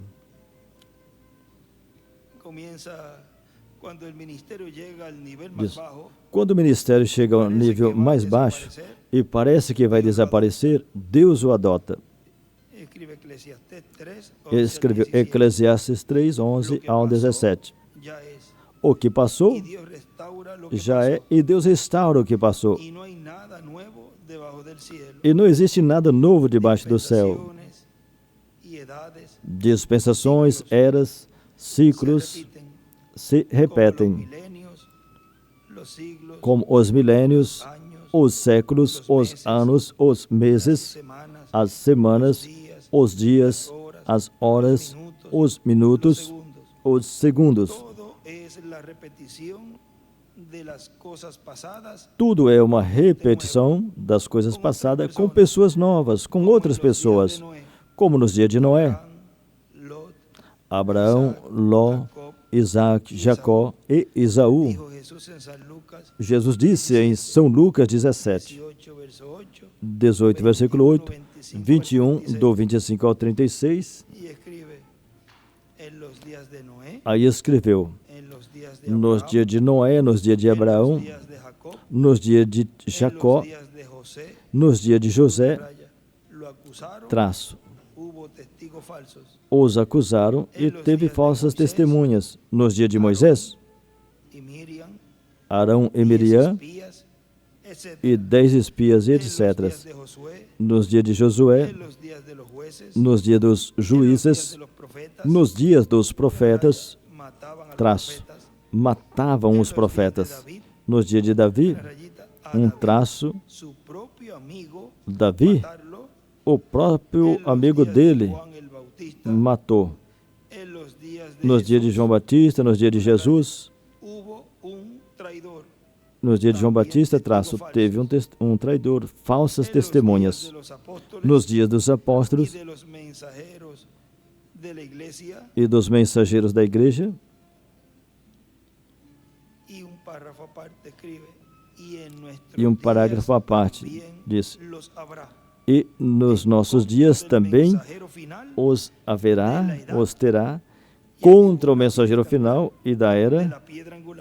Comienza cuando el ministerio llega al nivel más Diz, bajo, quando o ministério chega ao nível mais baixo e parece que vai desaparecer, Deus o adota. escribe Eclesiastés 3, Ele escreveu Eclesiastes 3, 11 ao 17. ya es. O que passou, Y Dios restaura lo que já pasó. é, e Deus restaura o que passou. Y no hay nada nuevo debajo del cielo. E não existe nada novo debaixo do céu. Dispensaciones y edades Dispensações, eras, ciclos se repetem, milenios, los siglos, como os milênios, años, os séculos, os anos, os meses, semanas, as semanas, días, os dias, as horas, os minutos, segundos. os segundos. Todo es la repetición de las cosas pasadas Tudo é uma repetição das coisas passadas com pessoas novas, com outras pessoas, como nos dias de Noé, Lot, Abraão, Ló, Isaac, Jacó e Esaú. dijo Jesús en San Lucas Jesus disse em São Lucas 17, 18, verso 8, 18, versículo 8, 21, do 25 ao 36, y escribe, en los días de Noé, aí escreveu, en los días de nos Abraham, dias de Noé, nos dias de en los Abraão, días de Jacob, nos dias de en Jacó, los días de José, nos dias de José, raya, lo acusaron, traço, hubo testigos falsos, os acusaram e teve falsas testemunhas. Nos dias de Moisés, y Miriam, Arão e 10 Miriam espías, etc. e 10 espias, En los días etc. de Josué, Nos dias de Josué, en los días de los jueces, nos dias dos en los días juízes, de los profetas, nos dias dos profetas, mataban a los traço, profetas, matavam en os los días de profetas. David, Nos dias de Davi, rayita, a um David, traço, su propio amigo, Davi, matarlo, o próprio en los amigo días de dele, Juan el Bautista, matou. en los días de Nos dias de Jesús, João Batista, nos dias de Jesus, hubo un traidor. nos dias de João Batista, traço, teve um traidor, falsas En los días testemunhas. de los apóstoles Nos dias dos y apóstolos de los mensajeros de la iglesia, e dos mensageiros da igreja, y un párrafo aparte escribe, y en nuestros e um parágrafo à días parte también diz: los habrá. E nos nossos dias também os haverá, os terá, contra o mensageiro final e da era.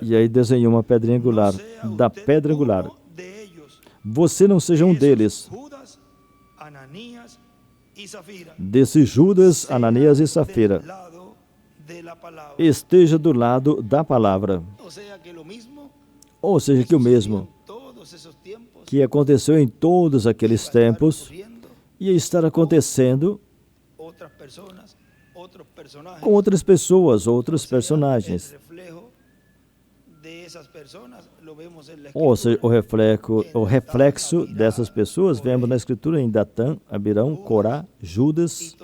E aí desenhou uma pedrinha angular, da pedra angular. Você não seja um deles, desse Judas, Ananias e Safira. Esteja do lado da palavra. Ou seja, que o mesmo que aconteceu em todos aqueles tempos ia estar acontecendo com outras pessoas, outros personagens. Ou seja, o reflexo dessas pessoas vemos na Escritura em Datã, Abirão, Corá, Judas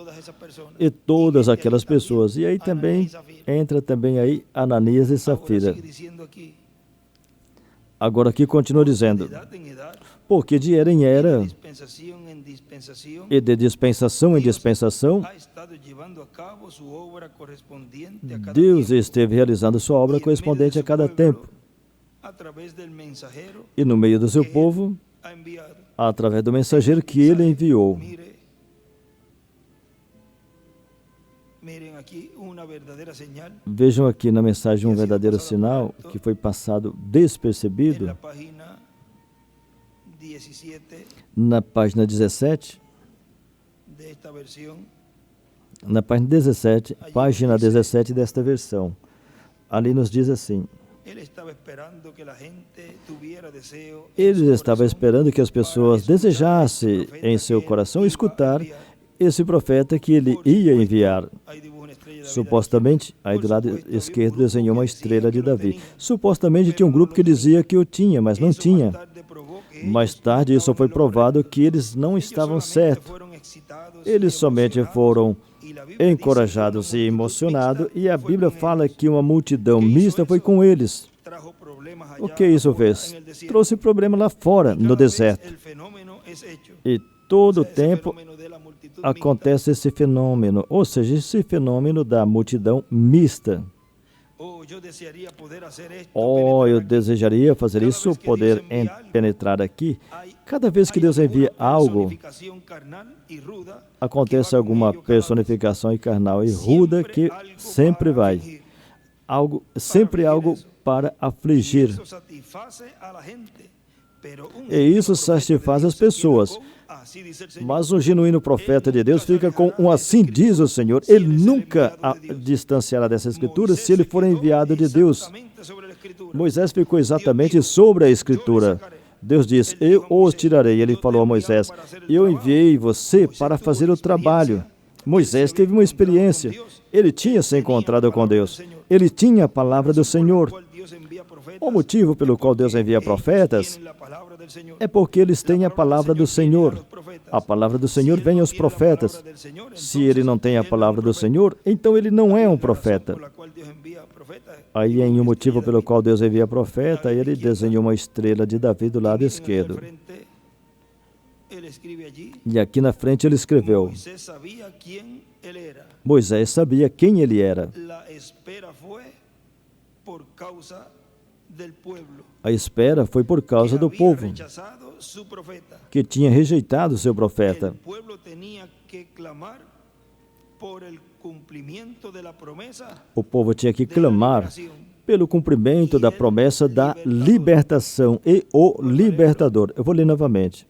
e todas aquelas pessoas. E aí também entra também aí Ananias e Safira. Agora aqui continua dizendo, porque de era em era e de dispensação em dispensação, Deus esteve realizando sua obra correspondente a cada tempo. E no meio do seu povo, através do mensageiro que ele enviou. Vejam aqui na mensagem um verdadeiro sinal que foi passado despercebido. Na página 17, página 17 desta versão, ali nos diz assim: ele estava esperando que as pessoas desejassem em seu coração escutar esse profeta que ele ia enviar. Supostamente, aí do lado esquerdo desenhou uma estrela de Davi. Supostamente tinha um grupo que dizia que o tinha, mas não tinha. Mais tarde isso foi provado que eles não estavam certos. Eles somente foram encorajados e emocionados, e a Bíblia fala que uma multidão mista foi com eles. O que isso fez? Trouxe problema lá fora, no deserto. E todo o tempo acontece esse fenômeno, ou seja, esse fenômeno da multidão mista. Eu desejaria fazer isso, poder penetrar aqui. Cada vez que Deus envia algo, acontece alguma personificação carnal e ruda que sempre vai. Sempre algo para afligir. E isso satisfaz as pessoas. Mas um genuíno profeta de Deus fica com um assim diz o Senhor. Ele nunca distanciará dessa Escritura se ele for enviado de Deus. Moisés ficou exatamente sobre a Escritura. Deus diz, eu os tirarei. Ele falou a Moisés, eu enviei você para fazer o trabalho. Moisés teve uma experiência. Ele tinha se encontrado com Deus. Ele tinha a palavra do Senhor. O motivo pelo qual Deus envia profetas é porque eles têm a palavra do Senhor. A palavra do Senhor vem aos profetas. Se ele não tem a palavra do Senhor, então ele não é um profeta. Aí, em um motivo pelo qual Deus envia profeta, ele desenhou uma estrela de Davi do lado esquerdo. E aqui na frente ele escreveu, Moisés sabia quem ele era. A espera foi por causa do povo, que tinha rejeitado seu profeta. O povo tinha que clamar pelo cumprimento da promessa da libertação e o libertador. Eu vou ler novamente.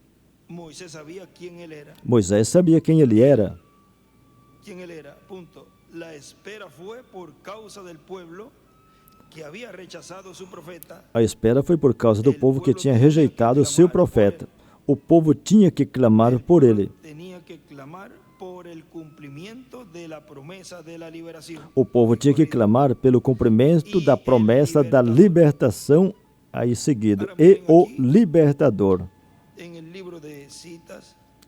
Moisés sabia quem ele era. A espera foi por causa do povo que tinha rejeitado o seu profeta. O povo tinha que clamar por ele. O povo tinha que clamar pelo cumprimento da promessa da libertação, aí seguido, e o libertador.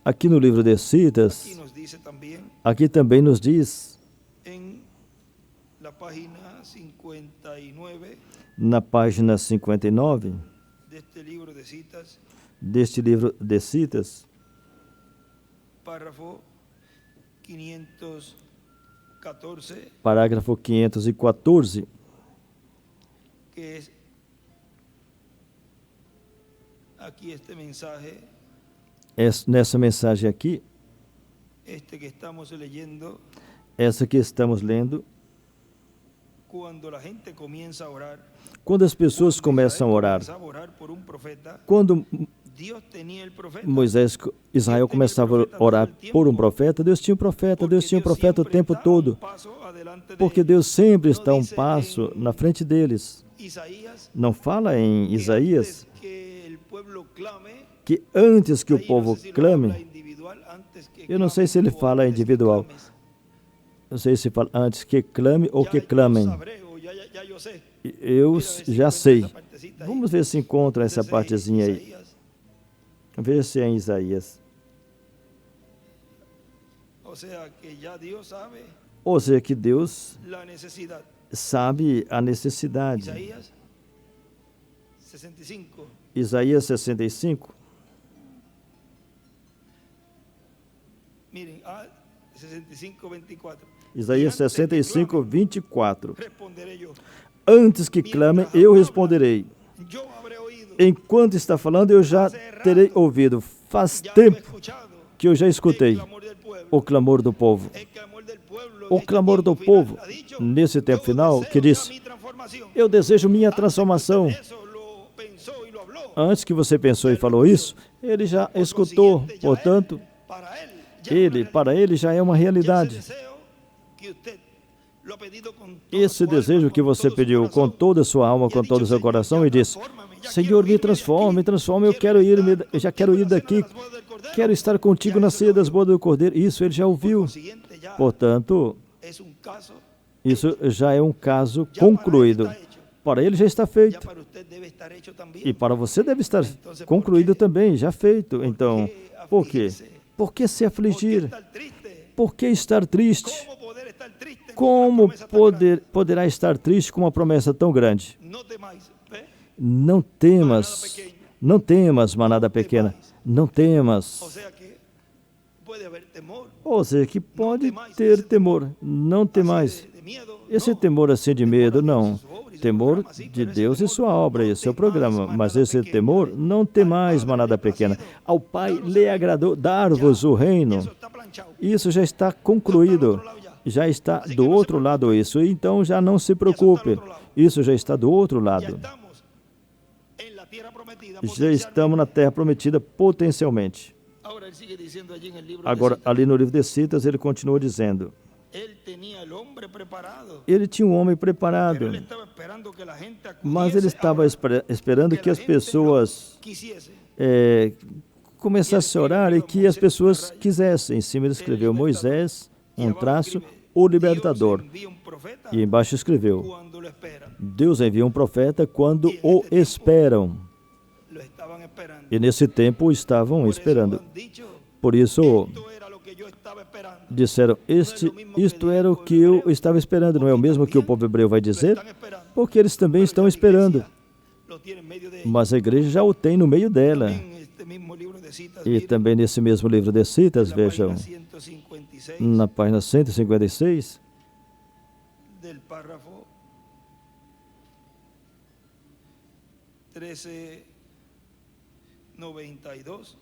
Aqui no livro de Citas, aqui também nos diz, na página 59 deste livro de Citas, parágrafo 514, Nessa mensagem aqui, que estamos leyendo, essa que estamos lendo, quando a gente começa a orar, quando as pessoas começam a orar, por um profeta, quando Deus tinha o profeta. Israel começava a orar por um profeta, Deus tinha um profeta o tempo todo, porque Deus sempre está um passo na frente deles. Não fala em Isaías que antes que o povo clame, eu não sei se ele fala individual, não sei se fala antes que clame ou que clamem. Eu já sei. Vamos ver se encontra essa partezinha aí. Veja se é em Isaías. Ou seja, que Deus sabe a necessidade. Isaías 65. Isaías 65, 24. Antes que clamem, eu responderei. Enquanto está falando, eu já terei ouvido. Faz tempo que eu já escutei o clamor do povo. O clamor do povo, nesse tempo final, que disse, eu desejo minha transformação. Antes que você pensou e falou isso, ele já escutou. Portanto, para ele já é uma realidade. Esse desejo que você pediu com toda a sua alma, com todo o seu coração, e disse, Senhor, me transforme, eu já quero ir daqui, quero estar contigo na ceia das bodas do Cordeiro. Isso ele já ouviu. Portanto, isso já é um caso concluído. Para ele já está feito. E para você deve estar concluído também, já feito. Então, por quê? Por que se afligir? Por que estar triste? Como poderá estar triste com uma promessa tão grande? Não temas, manada pequena, não temas. Ou seja, que pode ter temor, não temais. Esse temor assim de medo, não. Temor de Deus e sua obra e seu programa, mas esse temor, não temais, manada pequena. Ao Pai lhe agradou dar-vos o reino. Isso já está concluído. Já está do outro lado isso, então já não se preocupe, isso já está do outro lado. Já estamos na terra prometida potencialmente. Agora, ali no livro de Citas, ele continua dizendo, ele tinha um homem preparado, mas ele estava esperando que as pessoas começassem a orar e que as pessoas quisessem. Em cima ele escreveu Moisés, um traço, o libertador. E embaixo escreveu, Deus envia um profeta quando o esperam. E nesse tempo estavam esperando. Por isso, disseram, isto era o que eu estava esperando. Não é o mesmo que o povo hebreu vai dizer? Porque eles também estão esperando. Mas a igreja já o tem no meio dela. E também nesse mesmo livro de Citas, vejam, na página 156, del párrafo 1392.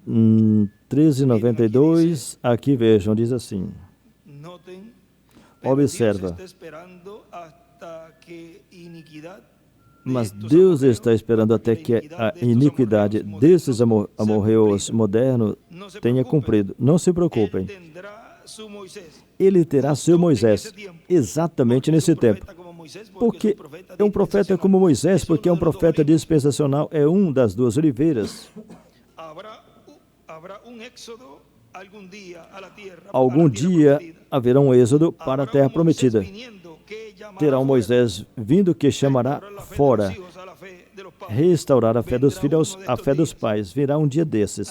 1392, aqui vejam, diz assim, observa, mas Deus está esperando até que a iniquidade desses amorreus modernos tenha cumprido. Não se preocupem. Ele terá seu Moisés, exatamente nesse tempo. Porque é um profeta como Moisés, porque é um profeta dispensacional, é um das duas oliveiras. Algum dia haverá um êxodo para a terra prometida. Terá um Moisés vindo que chamará fora, restaurar a fé dos filhos, a fé dos pais. Virá um dia desses.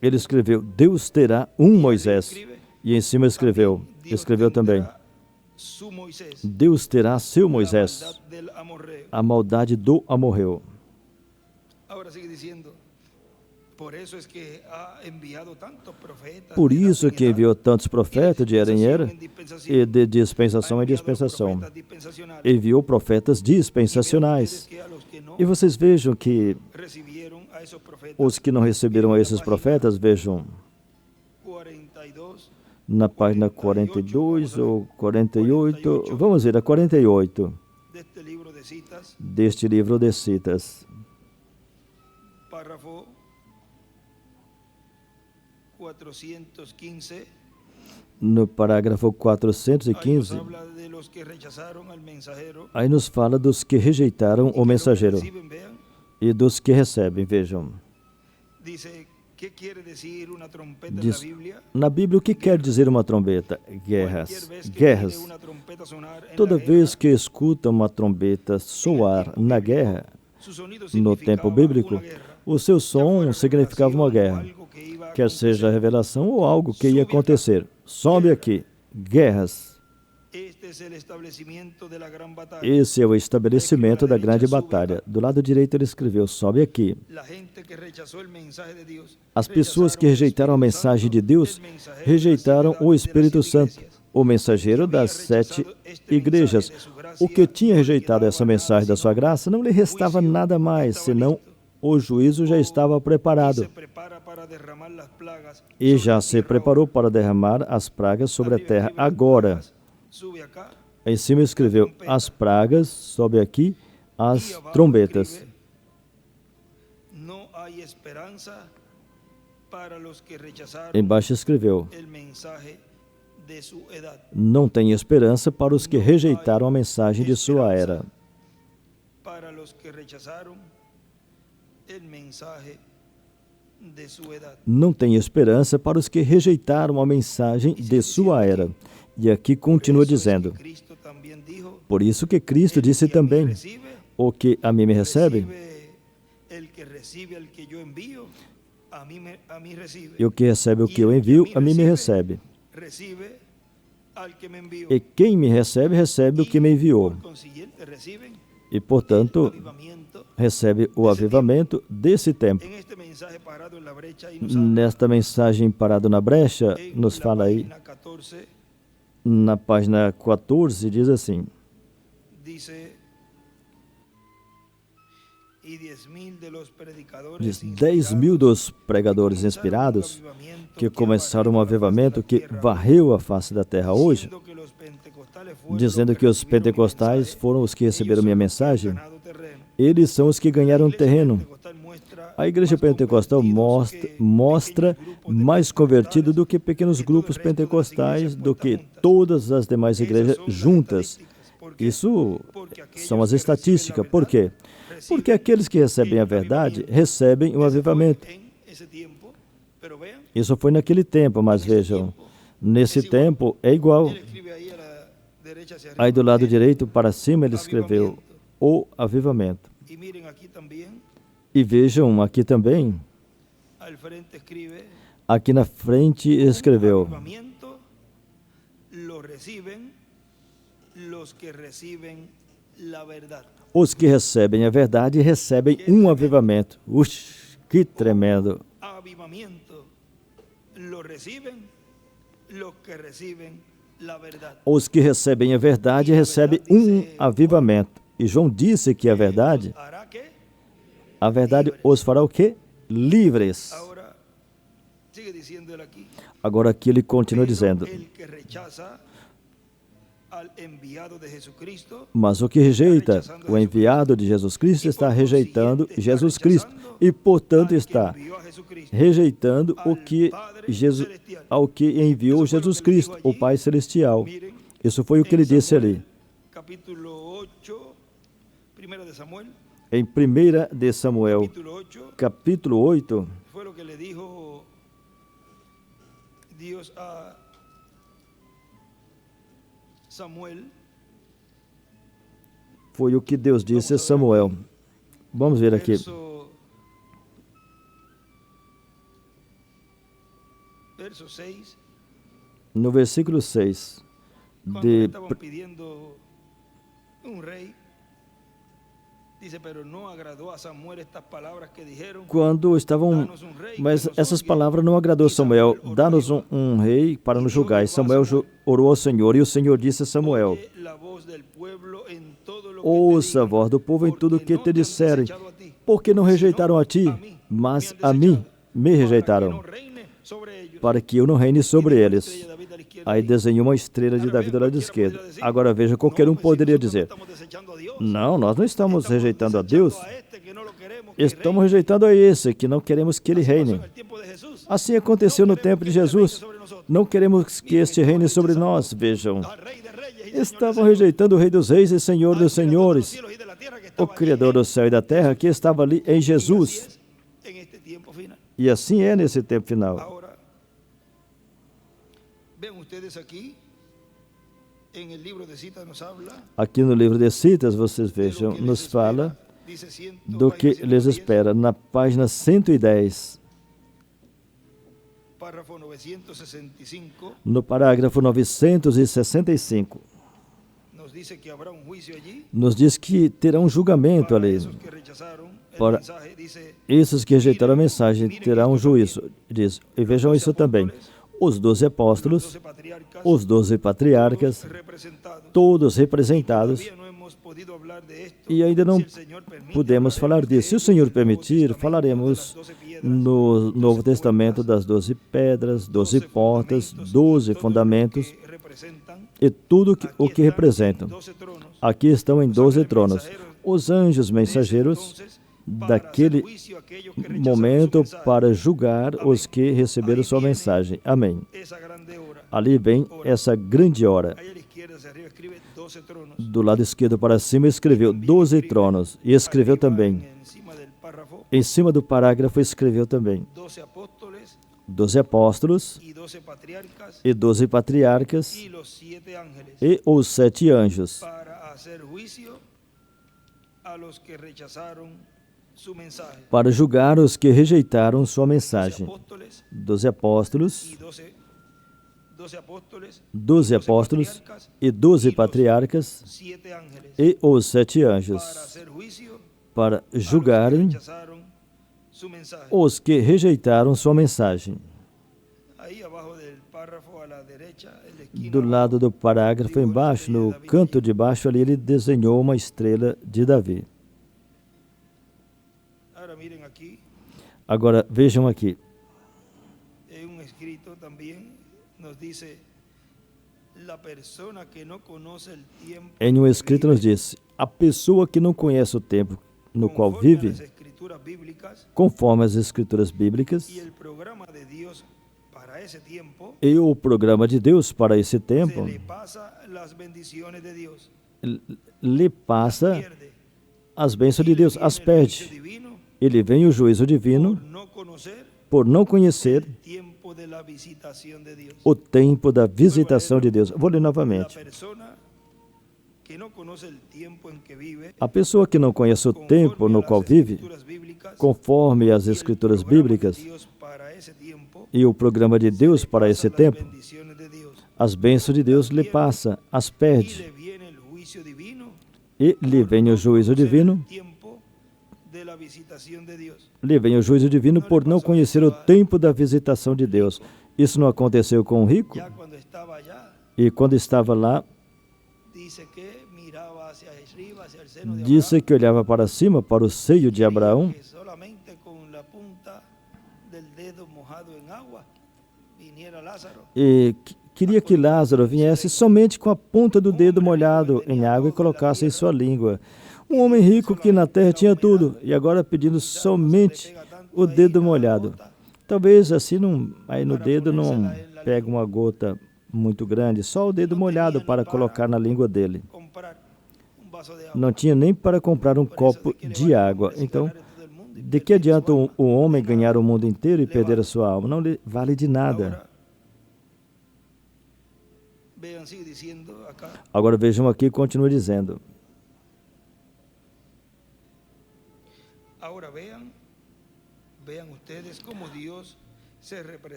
Ele escreveu, Deus terá um Moisés. E em cima escreveu também, Deus terá seu Moisés, a maldade do amorreu. Por isso que enviou tantos profetas de era em era e de dispensação em dispensação. Enviou profetas dispensacionais. E vocês vejam que recibieron a esos profetas. os que não receberam a esses profetas, vejam 42, na página 42 ou 48, vamos ver a 48 deste livro de citas, deste livro de citas. párrafo 415. No parágrafo 415, Ahí nos habla de los que rechazaron al mensajero aí nos fala dos que rejeitaram y o que los mensageiro reciben, vean. e dos que recebem, vejam. Dice, ¿qué quiere decir una trompeta en la Diz, Biblia? na Bíblia, o que quer dizer uma trombeta? Cualquier Guerras. vez que Guerras. mire una trompeta sonar en Toda la vez guerra, que escuta uma trombeta soar na guerra, su sonido no significaba tempo bíblico, una guerra. o seu som significava uma guerra, Algo que iba a quer seja a acontecer. revelação ou algo que ia acontecer. Sobe aqui. Guerras. Este es el establecimiento de la gran batalla. Esse é o estabelecimento da grande batalha. Do lado direito ele escreveu, sobe aqui. La gente que rechazó el mensaje de Dios, As pessoas que rejeitaram a mensagem de Deus, rejeitaram o Espírito Santo, o mensageiro das 7 igrejas. O que tinha rejeitado essa mensagem da sua graça, não lhe restava nada mais, senão o juízo já estava preparado. se prepara para derramar las plagas E sobre já la se tierra. preparou para derramar as pragas sobre a terra agora. Sube acá. Em cima escreveu, as pragas, sobe aqui, as trombetas. No hay esperanza para los que rechazaron Embaixo escreveu, el mensaje de su edad. não tem esperança para os que rejeitaram a mensagem de sua era. Para los que rechazaron el mensaje de su edad. Não tem esperança para os que rejeitaram a mensagem de sua era. E aqui continua Eso es dizendo, que Cristo también dijo, por isso que Cristo disse el que a mí também, recibe, o que a mim me recebe, el que recibe al que yo envío, a mí recibe. e o que recebe o que eu envio, a mim me recebe. Recibe al que me envió. E quem me recebe, recebe o que me enviou. Por consiguiente, reciben E, el portanto, avivamiento. recebe o avivamento desse tempo. En este mensaje parado en la brecha, ahí nos Nesta mensagem parado na brecha, en nos la fala aí, página 14, na página 14, diz assim, dice, y 10.000 de los predicadores diz 10.000 dos pregadores inspirados que começaram um avivamento que varreu a face da terra hoje, dizendo que os pentecostais foram os que receberam minha mensagem, eles são os que ganharam terreno. A igreja pentecostal mostra mais convertido do que pequenos grupos pentecostais, do que todas as demais igrejas juntas. Isso são as estatísticas. Por quê? Porque aqueles que recebem a verdade, recebem o avivamento. Isso foi naquele tempo, mas vejam, nesse tempo é igual. Aí do lado direito para cima ele escreveu o avivamento. E vejam aqui também, aqui na frente escreveu, os que recebem a verdade recebem um avivamento. Ux, que tremendo! Os que recebem a verdade recebem um avivamento. E João disse que a verdade os fará o quê? Livres. Agora aqui ele continua dizendo, mas o que rejeita o enviado de Jesus Cristo está rejeitando Jesus Cristo e, portanto, está rejeitando ao que enviou Jesus Cristo, o Pai Celestial. Isso foi o que ele disse ali. Em 1 de Samuel, capítulo 8, foi o que lhe dijo Deus a Samuel. Foi o que Deus disse a Samuel. Vamos ver aqui. Verso 6. No versículo 6. Quando estavam pedindo um rei, quando estavam... Mas essas palavras não agradou a Samuel. Dá-nos um rei para nos julgar. E Samuel orou ao Senhor, e o Senhor disse a Samuel: ouça a voz do povo em tudo o que te disserem, porque não rejeitaram a ti, mas a mim me rejeitaram, para que eu não reine sobre eles. Aí desenhou uma estrela de Davi do lado esquerdo. Agora veja, qualquer um poderia dizer: não, nós não estamos rejeitando a Deus, estamos rejeitando a esse, que não queremos que ele reine. Assim aconteceu no tempo de Jesus. Não queremos que este reine sobre nós. Vejam, estavam rejeitando o Rei dos Reis e Senhor dos Senhores, o Criador do céu e da terra, que estava ali em Jesus. E assim é nesse tempo final. Aqui no livro de Citas, vocês vejam, nos fala do que lhes espera. Na página 110, no parágrafo 965, nos diz que terá um julgamento ali. Para esses que rejeitaram a mensagem, terá um juízo. Diz, e vejam isso também: os 12 apóstolos, os 12 patriarcas, todos representados, e ainda não podemos falar disso. Se o Senhor permitir, falaremos no Novo Testamento das 12 pedras, 12 portas, 12 fundamentos e tudo o que representam. Aqui estão em 12 tronos os anjos mensageiros daquele momento para julgar os que receberam sua mensagem. Amém. Ali vem essa grande hora. Do lado esquerdo para cima escreveu 12 tronos. E escreveu também, em cima do parágrafo, escreveu também 12 apóstolos e 12 patriarcas e os 7 anjos para julgar os que rejeitaram sua mensagem. 12 apóstolos, 12 apóstolos e 12 patriarcas e os 7 anjos para julgarem os que rejeitaram sua mensagem. Do lado do parágrafo embaixo, no canto de baixo ali, ele desenhou uma estrela de Davi. Agora vejam aqui. Em um escrito nos diz: a pessoa que não conhece o tempo no qual vive, conforme as escrituras bíblicas, e o programa de Deus para esse tempo, lhe passa as bênçãos de Deus, as perde. Ele vem o juízo divino por não conhecer o tempo da visitação de Deus. Vou ler novamente. A pessoa que não conhece o tempo no qual vive, conforme as escrituras bíblicas e o programa de Deus para esse tempo, as bênçãos de Deus lhe passa, as perde. E lhe vem o juízo divino. Lhe vem o juízo divino por não conhecer o tempo da visitação de Deus. Isso não aconteceu com o rico? E quando estava lá, disse que olhava para cima, para o seio de Abraão, e queria que Lázaro viesse somente com a ponta do dedo molhado em água e colocasse em sua língua. Um homem rico que na terra tinha tudo, e agora pedindo somente o dedo molhado. Talvez assim, aí no dedo não pega uma gota muito grande, só o dedo molhado para colocar na língua dele. Não tinha nem para comprar um copo de água. Então, de que adianta o homem ganhar o mundo inteiro e perder a sua alma? Não lhe vale de nada. Agora vejam aqui, continua dizendo.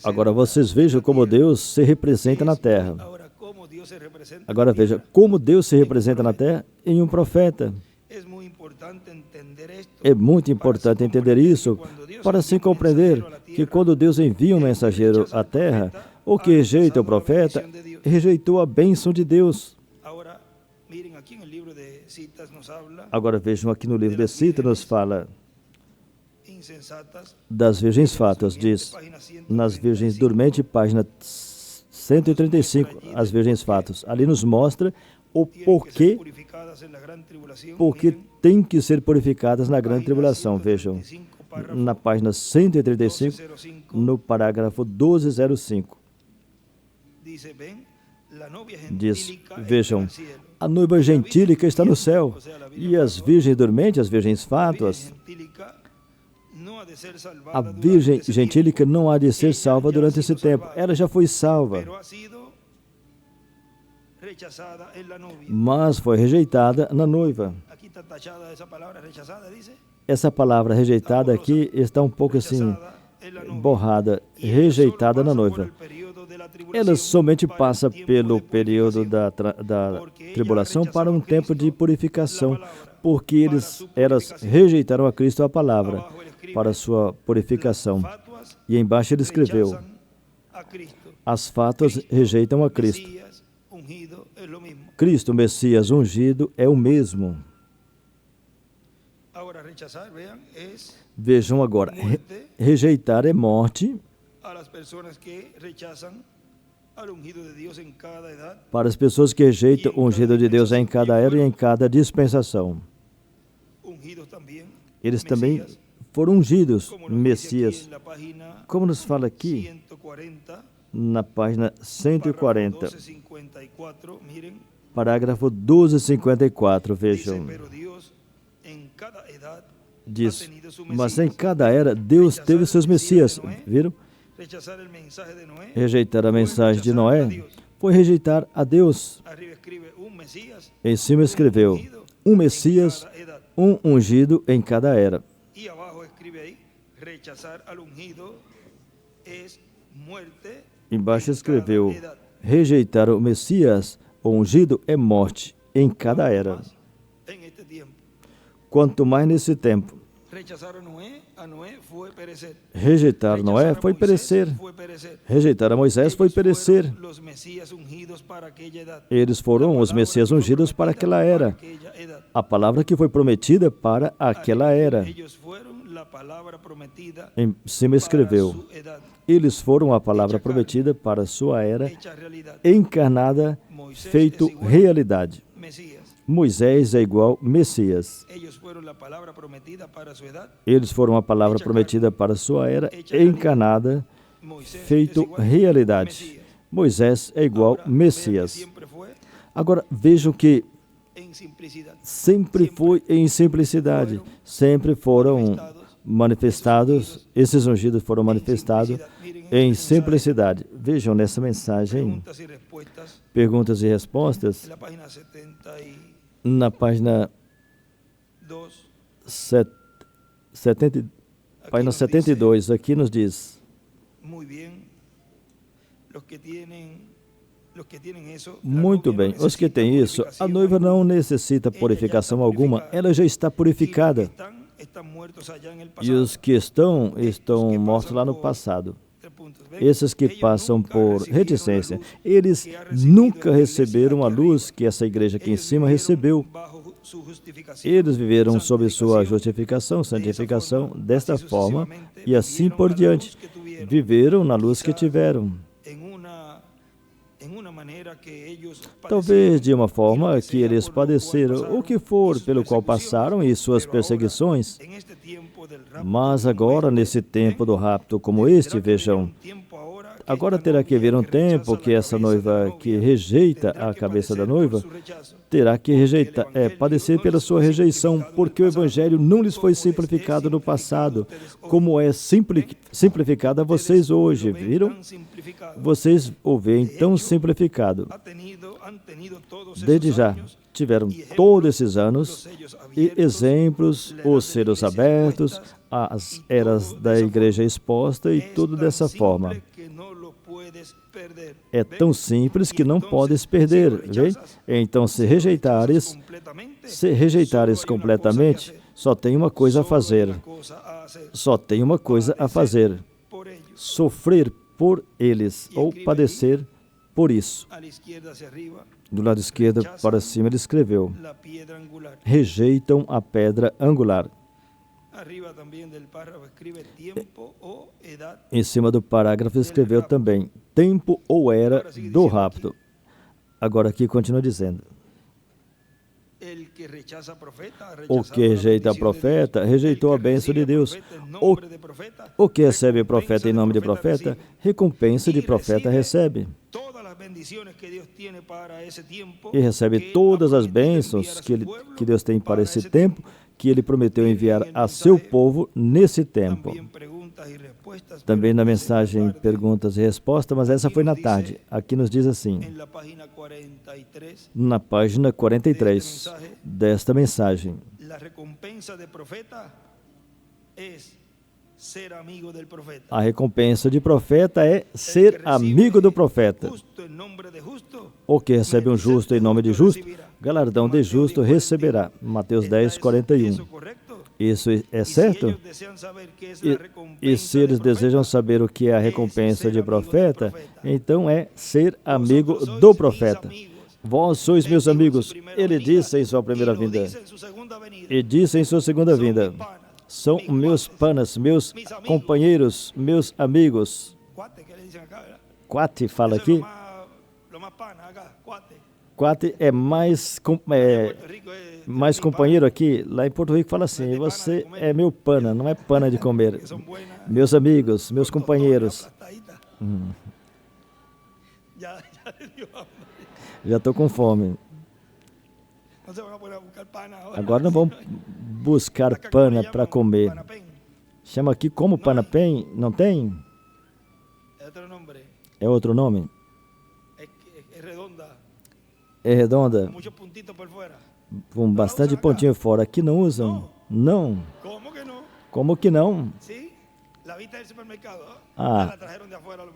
Agora vocês vejam como Deus se representa na terra. Agora veja como Deus se representa na terra em um profeta. É muito importante entender isso para assim compreender que quando Deus envia um mensageiro à terra, o que rejeita o profeta, rejeitou a bênção de Deus. Agora vejam aqui no livro de Citas, nos fala das virgens fátuas, diz, nas virgens dormentes, página 135, as virgens fátuas. Ali nos mostra o porquê tem que ser purificadas na grande tribulação. Vejam, na página 135, no parágrafo 1205. Diz, vejam, a noiva gentílica está no céu, e as virgens dormentes, as virgens fátuas, a virgem gentílica não há de ser salva durante esse tempo. Ela já foi salva, mas foi rejeitada na noiva. Essa palavra rejeitada aqui está um pouco assim, borrada, rejeitada na noiva. Ela somente passa pelo período da tribulação para um tempo de purificação, porque elas rejeitaram a Cristo, a palavra, para sua purificação. E embaixo ele escreveu, as fátuas rejeitam a Cristo. Cristo, Messias ungido, é o mesmo. Vejam agora, rejeitar é morte para as pessoas que rejeitam o ungido de Deus em cada era e em cada dispensação. Eles também foram ungidos, Messias. Como nos fala aqui, na página 140, parágrafo 1254, vejam. Diz, mas em cada era Deus teve seus Messias, viram? Rejeitar a mensagem de Noé foi rejeitar a Deus. Em cima escreveu, um Messias, um ungido em cada era. Embaixo escreveu, rejeitar o Messias, o ungido, é morte em cada era. Quanto mais nesse tempo. Rejeitar Noé foi perecer. Rejeitar a Moisés foi perecer. Eles foram os Messias ungidos para aquela era. A palavra que foi prometida para aquela era. Em cima escreveu, eles foram a palavra prometida para a sua era, encarnada, feito realidade. Moisés é igual Messias. Eles foram a palavra prometida para a sua era, encarnada, feito realidade. Moisés é igual Messias. Agora, vejam que sempre foi em simplicidade, sempre foram manifestados, esses ungidos foram manifestados em simplicidade. Vejam nessa mensagem, perguntas e respostas, na página 72, aqui nos diz, muito bem, os que têm isso, a noiva não necessita purificação alguma, ela já está purificada. E os que estão mortos lá no passado. Esses que passam por reticência, eles nunca receberam a luz que essa igreja aqui em cima recebeu. Eles viveram sob sua justificação, santificação, desta forma, e assim por diante. Viveram na luz que tiveram. Talvez de uma forma que eles padeceram, o que for pelo qual passaram e suas perseguições. Mas agora, nesse tempo do rapto como este, vejam, agora terá que vir um tempo que essa noiva que rejeita a cabeça da noiva, terá que rejeitar, padecer pela sua rejeição, porque o Evangelho não lhes foi simplificado no passado, como é simplificado a vocês hoje, viram? Vocês o veem tão simplificado. Desde já, tiveram todos esses anos e exemplos, os selos abertos, as eras da igreja exposta e tudo dessa forma. É tão simples que não podes perder. Vê? Então, se rejeitares completamente, só tem uma coisa a fazer. Só tem uma coisa a fazer. Sofrer por eles ou padecer por isso. Do lado esquerdo para cima ele escreveu: rejeitam a pedra angular. Em cima do parágrafo escreveu também tempo ou era do rapto. Agora aqui continua dizendo: o que rejeita a profeta, rejeitou a bênção de Deus. O que recebe o profeta em nome de profeta, recompensa de profeta recebe. E recebe todas as bênçãos que Deus tem para esse tempo, que Ele prometeu enviar a seu povo nesse tempo. Também na mensagem perguntas e respostas, mas essa foi na tarde. Aqui nos diz assim, na página 43 desta mensagem: a recompensa de profeta é ser amigo do profeta. O que recebe um justo em nome de justo, galardão de justo receberá. Mateus 10, 41. Isso é certo? E se eles desejam saber o que é a recompensa de profeta, então é ser amigo do profeta. Vós sois meus amigos, ele disse em sua primeira vinda, e disse em sua segunda vinda. São meus panas, meus companheiros, meus amigos. Quate fala aqui. Quate é mais companheiro aqui. Lá em Porto Rico fala assim: você é meu pana, não é pana de comer. Meus amigos, meus companheiros. Já estou com fome. Agora não vamos buscar pana para comer. Chama aqui como panapém? Não tem? É outro nome? É redonda? Com bastante pontinho fora. Aqui não usam? Não. Como que não? Ah,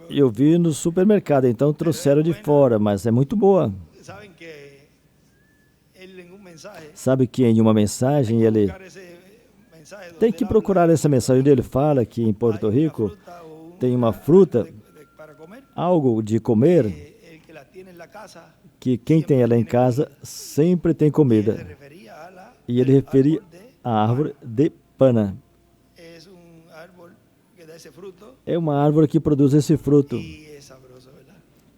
eu vi no supermercado, então trouxeram de fora, mas é muito boa. Sabe que em uma mensagem ele tem que procurar essa mensagem dele. Fala que em Porto Rico tem uma fruta, algo de comer, que quem tem ela em casa sempre tem comida. E ele referia à árvore de pana. É uma árvore que produz esse fruto.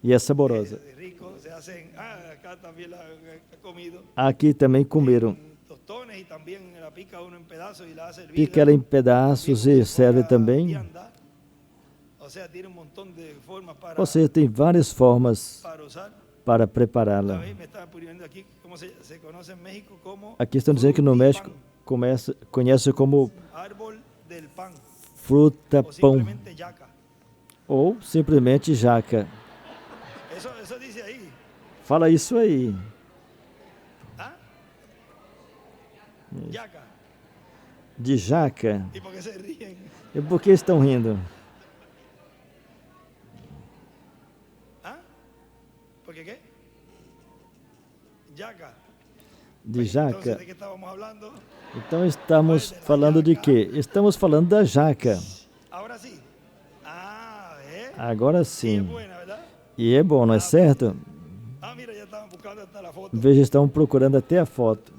E é saborosa. Aqui também comeram. Pica ela em pedaços e serve também. Ou seja, tem várias formas para prepará-la. Aqui estão dizendo que no México conhece como fruta pão. Ou simplesmente jaca. Fala isso aí. De jaca. E por que estão rindo? De jaca. Então estamos falando de quê? Estamos falando da jaca. Agora sim. E é bom, não é certo? Veja, estão procurando até a foto.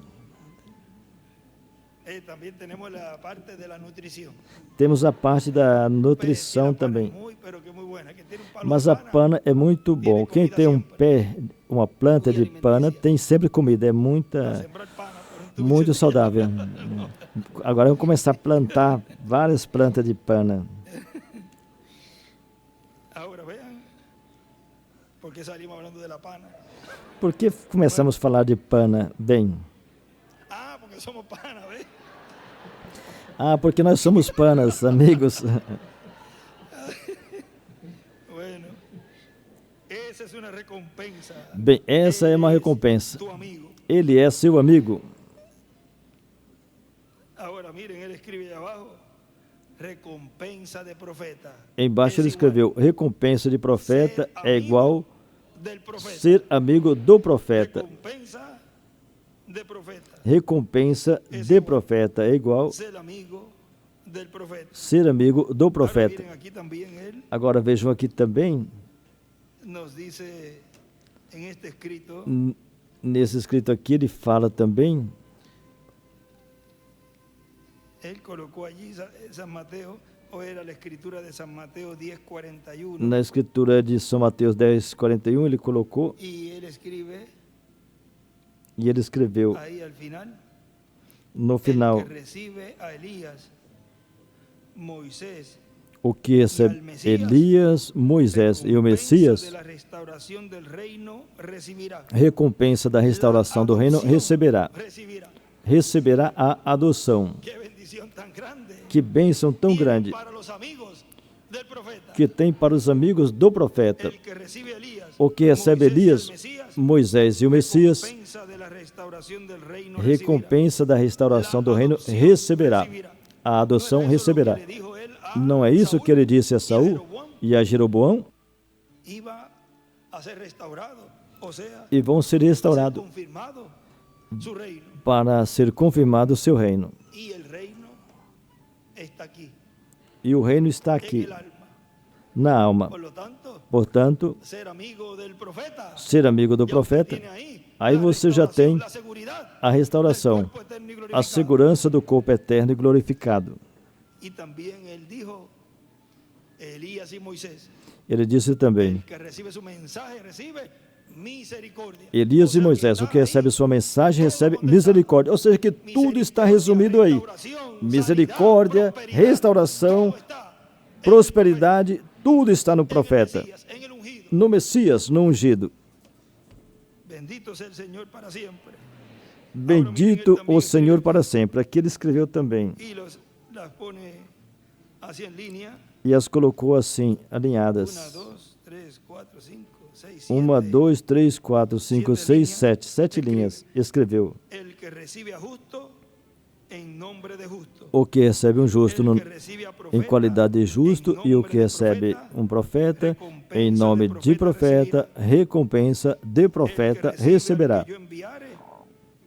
Temos a parte da nutrição também. Mas a pana é muito bom. Quem tem uma planta de pana, tem sempre comida. É muito saudável. Agora vamos começar a plantar várias plantas de pana. Por que começamos a falar de pana? Bem. Porque nós somos panas, amigos. Bem, essa é uma recompensa. Ele é seu amigo. recompensa de profeta. Embaixo ele escreveu: recompensa de profeta é igual Del profeta. ser amigo do profeta. Recompensa de profeta. Recompensa de profeta é igual Ser amigo del profeta. ser amigo do Ahora profeta. miren, aquí también él Agora vejam aqui também, nos dice en este escrito, nesse escrito aqui, ele fala também, él colocó allí San Mateo, o era la escritura de San Mateo 10:41, na escritura de São Mateus 10:41, ele colocou, y él escribe e ele escreveu ahí al final, no el final, que recibe a Elías, Moisés, o que recebe Elias, Moisés e o Messias, de la restauración del reino recibirá. recompensa da restauração do reino, receberá. Receberá a adoção. Qué bendición tan grande. Que bênção tão grande Para los amigos del profeta. que tem para os amigos do profeta. El que recibe a Elías, O que recebe Elias, Moisés e o Messias, recompensa de la restauración del reino recompensa da restauração do reino, receberá. A adoção receberá. recibirá. Le dijo él a Não é isso que ele disse a Saul e a Jeroboão? iba a ser restaurado, o sea, E vão ser restaurados confirmado su reino. para ser confirmado o seu reino. Y el reino está aquí, E o reino está en aqui, el alma. na alma. Por lo tanto, Portanto, ser amigo del profeta, ser amigo do ya usted profeta, tiene aí la você já restauración, tem la seguridad a restauração, del cuerpo eterno y a glorificado. segurança do corpo eterno e glorificado. Y también él dijo, Elías y Moisés, Ele disse também, el que recibe su mensaje recibe misericordia. Elias e Moisés, o que recebe sua mensagem, recebe misericórdia. Ou seja, que tudo está resumido aí. Misericórdia, restauração, prosperidade, tudo está no profeta, en el ungido. no Messias, no ungido. Bendito sea el Señor para siempre. Bendito o Senhor para sempre. Aqui ele escreveu também. Y las pone así en línea. E as colocou assim, 1, alinhadas. 2, 3, 4, 5, 6, 1, 2, 3, 4, 5, 6, 7. 7 linhas. Escreveu. El que recibe a justo en nombre de justo. O que recebe um justo El que recibe a profeta em qualidade de justo en e o nombre que de recebe profeta, um profeta em recompensa nome de de profeta, recompensa de el que profeta recibe receberá. al que yo enviare,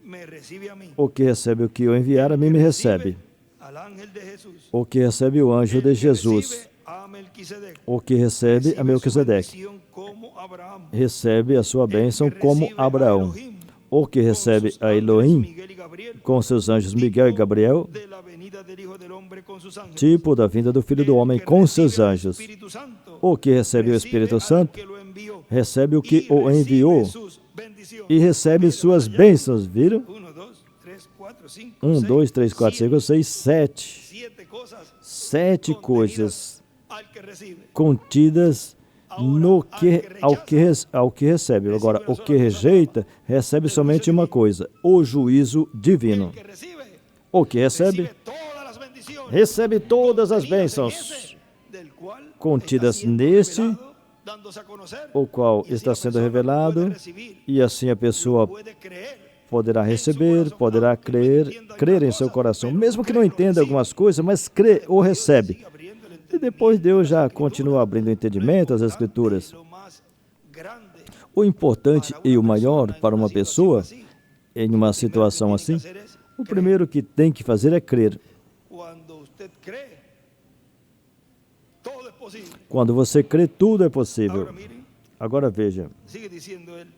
me recibe a mí. O que recebe o que eu enviar, a mim me recebe. Al ángel de Jesús. O que recebe o anjo de El que Jesus. recibe a Melquisedec, O que recebe a recibe su Melquisedeque. bendición como Abraham. Recebe a sua bênção El que como recibe a Abraão. Elohim, O que con recebe sus a ángeles Elohim Miguel y Gabriel, com seus anjos Miguel e Gabriel, de la venida del Hijo del Hombre con sus ángeles. tipo da vinda do Filho do Homem El que com recibe seus al anjos. Espíritu Santo, O que recebe o recibe Espírito al Santo, que lo envió, recebe o que y o recibe enviou sus bendiciones. e recebe Mire, suas allá. bênçãos. Viram? 1, 2, 3, 4, 5, 1, 2, 3, 4, 5, 6, 7. 7 cosas 7 coisas al que recibe. contidas no que ao que recebe. Agora, o que rejeita, recebe somente uma coisa: o juízo divino. El que recibe, O que recebe, recibe todas las bendiciones recebe todas as contenidas en bênçãos, ese, del cual contidas está siendo neste, revelado, dándose a conocer, o qual y así está la sendo persona revelado, puede recibir, e assim a pessoa puede creer. poderá receber, poderá crer em seu coração, mesmo que não entenda algumas coisas, mas crê ou recebe. Sigue abriendo el E depois Deus já continua abrindo o entendimento às Escrituras. lo más grande O importante e o maior para uma en una pessoa, situación así, em uma situação assim, o primeiro que tem que fazer é crer. cuando usted cree, todo es posible. Quando você crê, tudo é possível. Ahora miren, Agora veja, sigue diciendo él,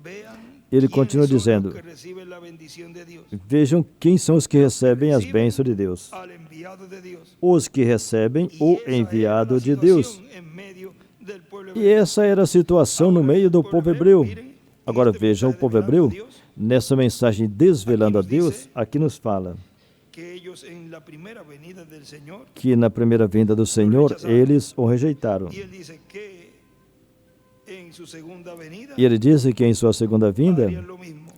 vean ele quiénes continua son los dizendo, que reciben la bendición de Dios, vejam quem são os que recebem as bênçãos de Deus. al enviado de Dios. Os que recebem o Y esa era enviado la de Deus. situación en medio del pueblo E hebreo. essa era a situação no meio do povo hebreu. Agora vejam o povo hebreu, nessa mensagem desvelando a Deus, aqui nos fala Que ellos en la primera venida del Señor, que na primeira vinda do Senhor, eles o rejeitaram. y él dice que en su segunda venida E ele disse que em sua segunda vinda harían lo mismo.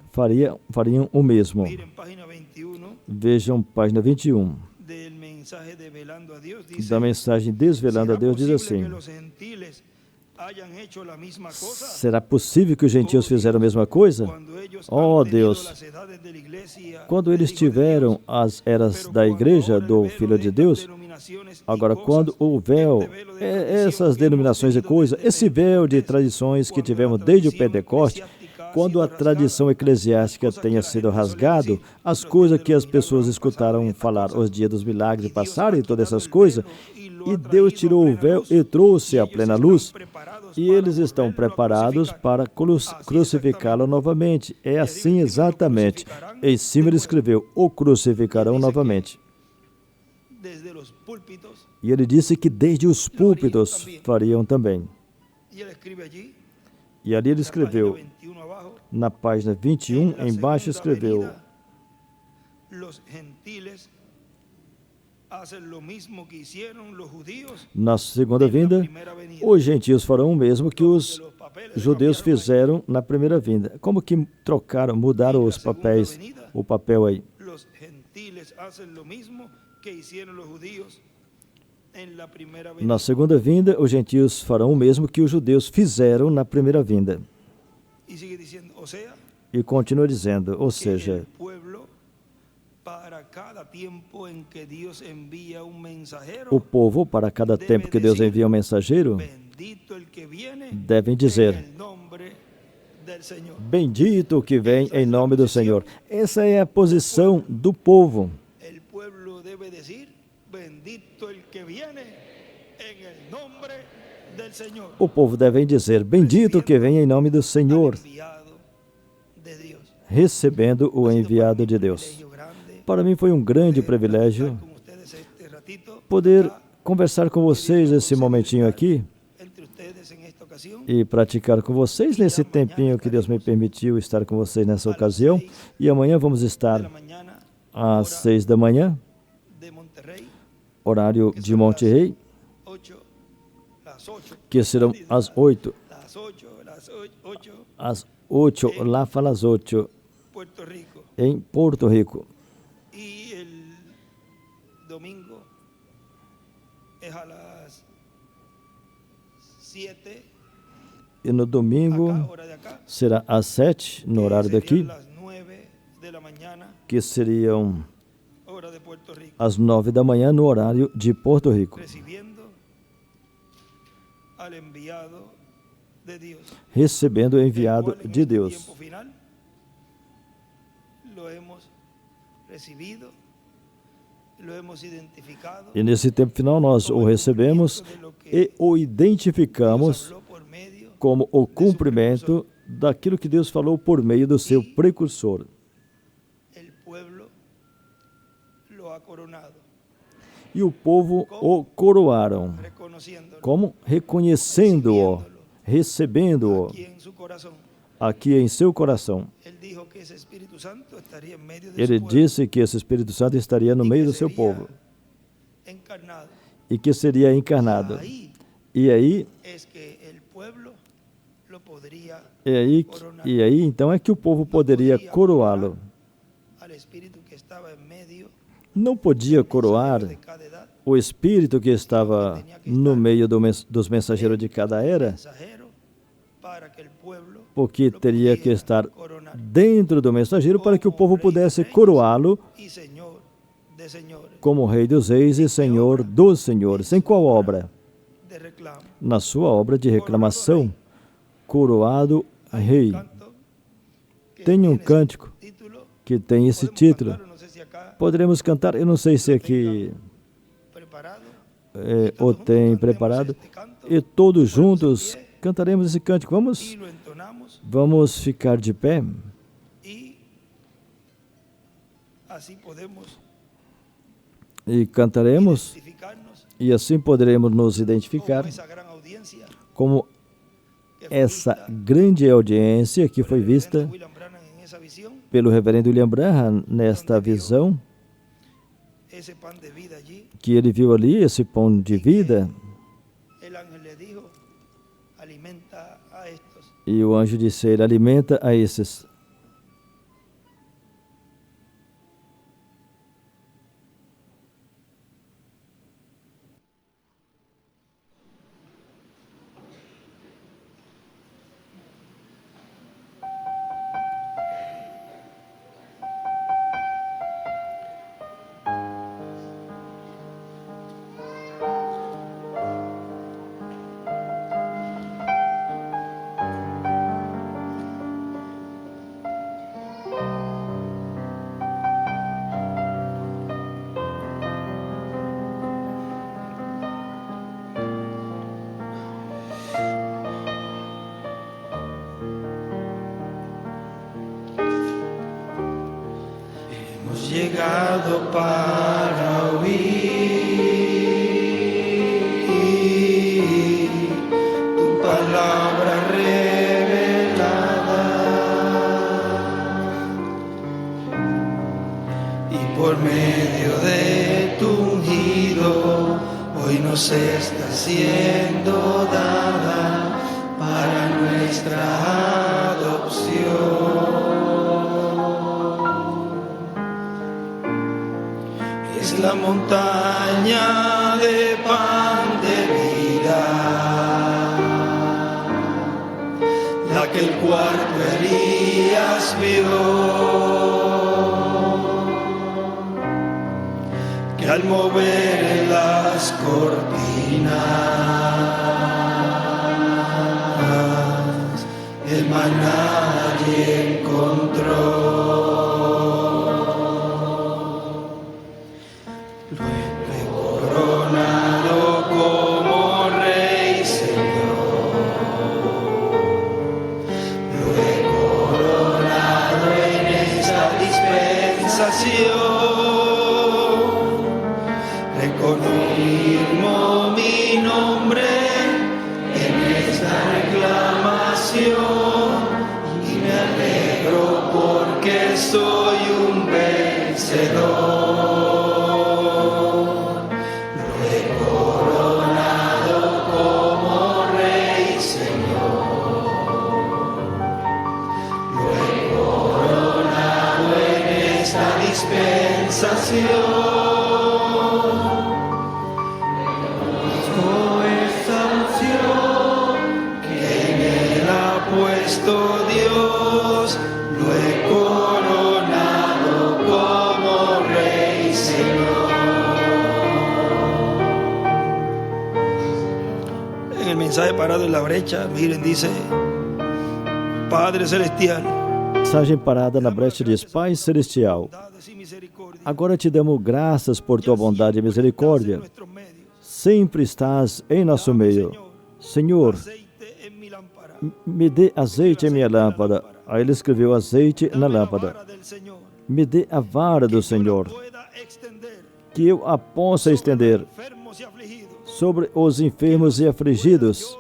fariam o mesmo. Miren página 21 Vejam página 21. del mensaje de Velando a Dios, dice, Da mensagem desvelando a ¿será Deus, diz posible assim: que los gentiles hayan hecho la misma cosa será possível que os gentios fizeram a mesma coisa? cuando ellos Oh, han tenido Deus, las edades de la iglesia quando del eles Hijo de tiveram Dios, as eras pero da cuando igreja ahora el do velo Filho de de estas Deus, denominaciones Agora, quando o véu, essas denominações e coisas, esse véu de tradições que tivemos desde o Pentecoste, quando a tradição eclesiástica tenha sido rasgado, as coisas que as pessoas escutaram falar, os dias dos milagres passaram e todas essas coisas, e Deus tirou o véu e trouxe a plena luz, e eles estão preparados para crucificá-lo novamente. É assim exatamente. Em cima ele escreveu, o crucificarão novamente. E ele disse que desde os púlpitos fariam também. E ali ele escreveu, na página 21, embaixo escreveu, na segunda vinda, os gentios farão o mesmo que os judeus fizeram na primeira vinda. Como que trocaram, mudaram os papéis, o papel aí? Na segunda vinda, os gentios farão o mesmo que os judeus fizeram na primeira vinda. E continua dizendo, ou seja, o povo, para cada tempo que Deus envia um mensageiro, devem dizer, bendito o que vem em nome do Senhor. Essa é a posição do povo. O povo deve dizer, bendito que vem em nome do Senhor, recebendo o enviado de Deus. Para mim foi um grande privilégio poder conversar com vocês esse momentinho aqui e praticar com vocês nesse tempinho que Deus me permitiu estar com vocês nessa ocasião. E amanhã vamos estar às 6 da manhã, horário de Monterrey, que serão às 8. Às 8, lá fala às 8, em Porto Rico. E no domingo será às 7, no horário daqui, que seriam às 9 da manhã, no horário de Porto Rico. Recebendo o enviado de Deus. E nesse tempo final nós o recebemos e o identificamos como o cumprimento daquilo que Deus falou por meio do seu precursor. E o povo o coroaram. Como? Reconhecendo-o, recebendo-o aqui em seu coração. Ele disse que esse Espírito Santo estaria no meio do seu povo e que seria encarnado. E aí então é que o povo poderia coroá-lo. Não podia coroar o Espírito que estava no meio dos mensageiros de cada era, porque teria que estar dentro do mensageiro para que o povo pudesse coroá-lo como Rei dos Reis e Senhor dos Senhores. Em qual obra? Na sua obra de reclamação, coroado Rei. Tem um cântico que tem esse título. Poderemos cantar, eu não sei se aqui o tem preparado, e todos juntos cantaremos esse cântico. Vamos ficar de pé. E cantaremos, e assim poderemos nos identificar como essa grande audiência que foi vista pelo reverendo William Branham nesta visão, que ele viu ali, esse pão de vida, e o anjo disse, ele alimenta a esses. llegado para oír tu palabra revelada, y por medio de tu ungido hoy nos está siendo dada para nuestra adopción. Es la montaña de pan de vida, la que el cuarto Elías vio, que al mover las cortinas el maná allí encontró. Reconozco mi nombre en esta reclamación y me alegro porque soy un vencedor. Lo he coronado como Rey Señor. Lo he coronado en esta dispensación. Dios, lo he coronado como Rey Señor. En el mensaje parado en la brecha, miren, dice: Padre Celestial. Mensagem parada na brecha diz: Pai Celestial, agora te damos graças por tua bondade e misericórdia. Sempre estás em nosso meio. Senhor, me dê azeite em minha lâmpada. Aí ele escreveu azeite na lâmpada. Me dê a vara do Senhor, que eu a possa estender sobre os enfermos e afligidos,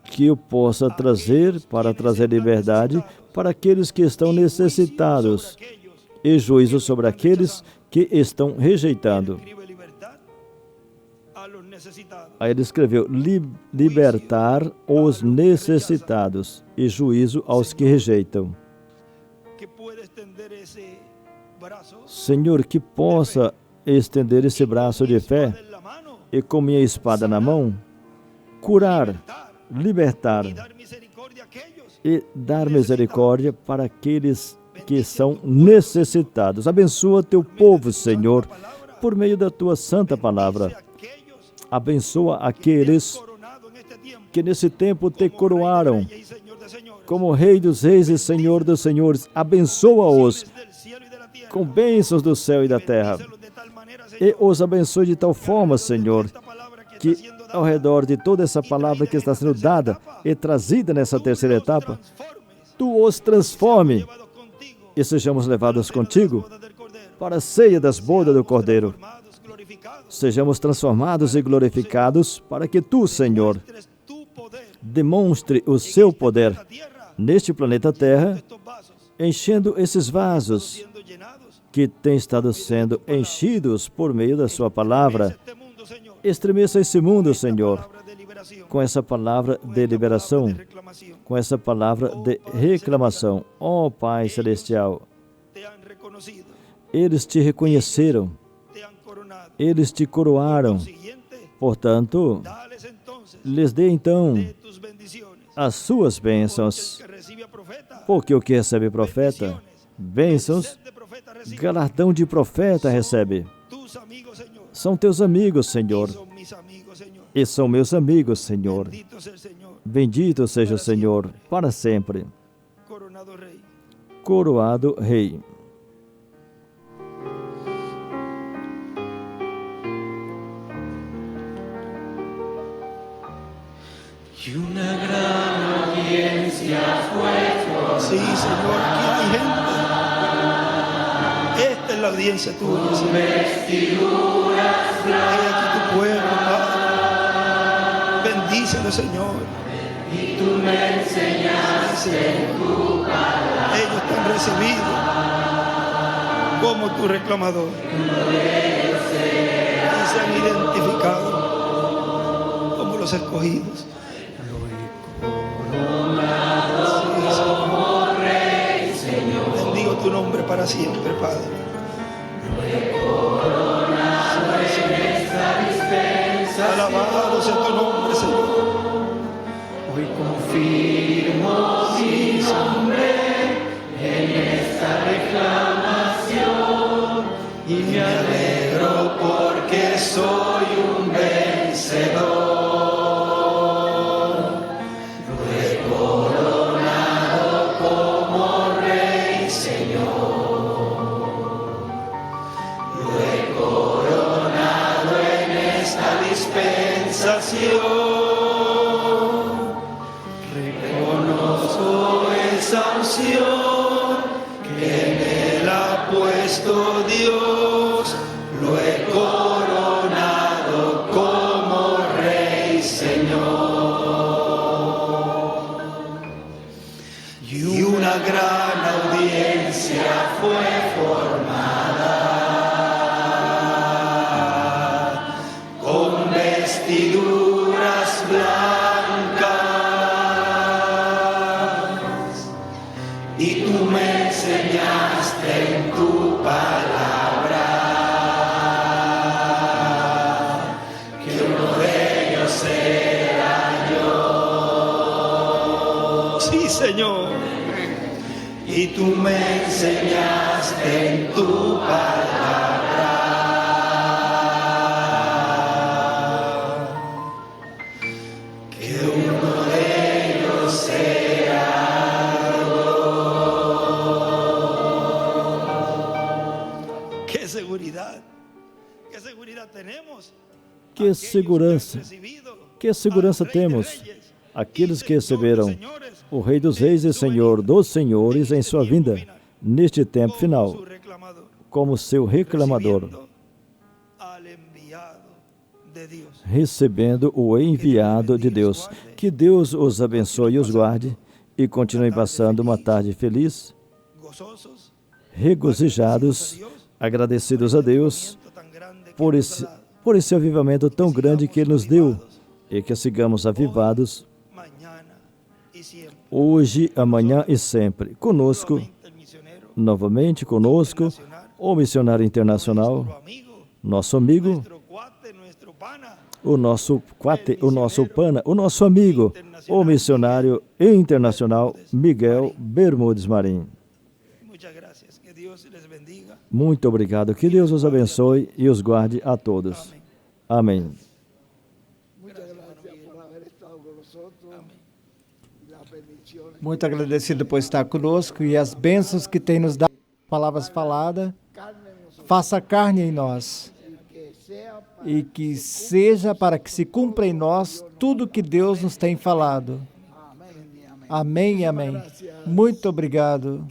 que eu possa trazer para trazer liberdade para aqueles que estão necessitados e juízo sobre aqueles que estão rejeitando. Aí ele escreveu: libertar os necessitados e juízo aos que rejeitam. Senhor, que possa estender esse braço de fé e com minha espada na mão, curar, libertar e dar misericórdia para aqueles que são necessitados. Abençoa teu povo, Senhor, por meio da tua santa palavra. Abençoa aqueles que nesse tempo te coroaram como Rei dos Reis e Senhor dos Senhores. Abençoa-os com bênçãos do céu e da terra. E os abençoe de tal forma, Senhor, que ao redor de toda essa palavra que está sendo dada e trazida nessa terceira etapa, tu os transforme e sejamos levados contigo para a ceia das bodas do Cordeiro. Sejamos transformados e glorificados para que tu, Senhor, demonstre o seu poder neste planeta Terra, enchendo esses vasos que têm estado sendo enchidos por meio da sua palavra. Estremeça esse mundo, Senhor, com essa palavra de liberação, com essa palavra de reclamação. Ó Pai Celestial, eles te reconheceram, eles te coroaram. Portanto, lhes dê então as suas bênçãos, porque o que recebe profeta, bênçãos, galardão de profeta recebe. São teus amigos, Senhor, e são meus amigos, Senhor. Bendito seja o Senhor para sempre. Coroado Rei. Y una gran audiencia fue. Sí, Señor, gente. Esta es la audiencia tuya, Señor. Hay aquí tu pueblo, Padre. Bendícelo, Señor. Y tú me enseñaste tu palabra. Ellos te han recibido como tu reclamador. Y se han identificado como los escogidos. Bendigo tu nombre para siempre, Padre. Alabado sea tu nombre, Señor. Hoy confirmo mi nombre en esta reclamación y me alegro porque soy un vencedor. Lo he coronado como Rey, Señor. Lo he coronado en esta dispensación. Reconozco esa unción que me la ha puesto Dios. Lo he coronado como Rey, Señor. Y una gran audiencia fue formada con vestiduras blancas, y tú me enseñaste en tu palabra que uno de ellos era yo. Sí, Señor. Y tú me enseñaste en tu palabra que uno de ellos era yo. Qué seguridad tenemos. Que segurança temos? Aqueles que receberam o Rei dos Reis e Senhor dos Senhores em sua vinda, neste tempo final, como seu reclamador, recebendo o enviado de Deus. Que Deus os abençoe e os guarde e continue passando uma tarde feliz, regozijados, agradecidos a Deus por esse avivamento tão grande que Ele nos deu, e que sigamos avivados hoje, amanhã e sempre. Conosco, novamente conosco, o missionário internacional, nosso amigo, o nosso pana, o nosso amigo, o missionário internacional Miguel Bermudes Marim. Muito obrigado. Que Deus os abençoe e os guarde a todos. Amém. Muito agradecido por estar conosco e as bênçãos que tem nos dado, palavras faladas. Faça carne em nós e que seja para que se cumpra em nós tudo que Deus nos tem falado. Amém e amém. Muito obrigado.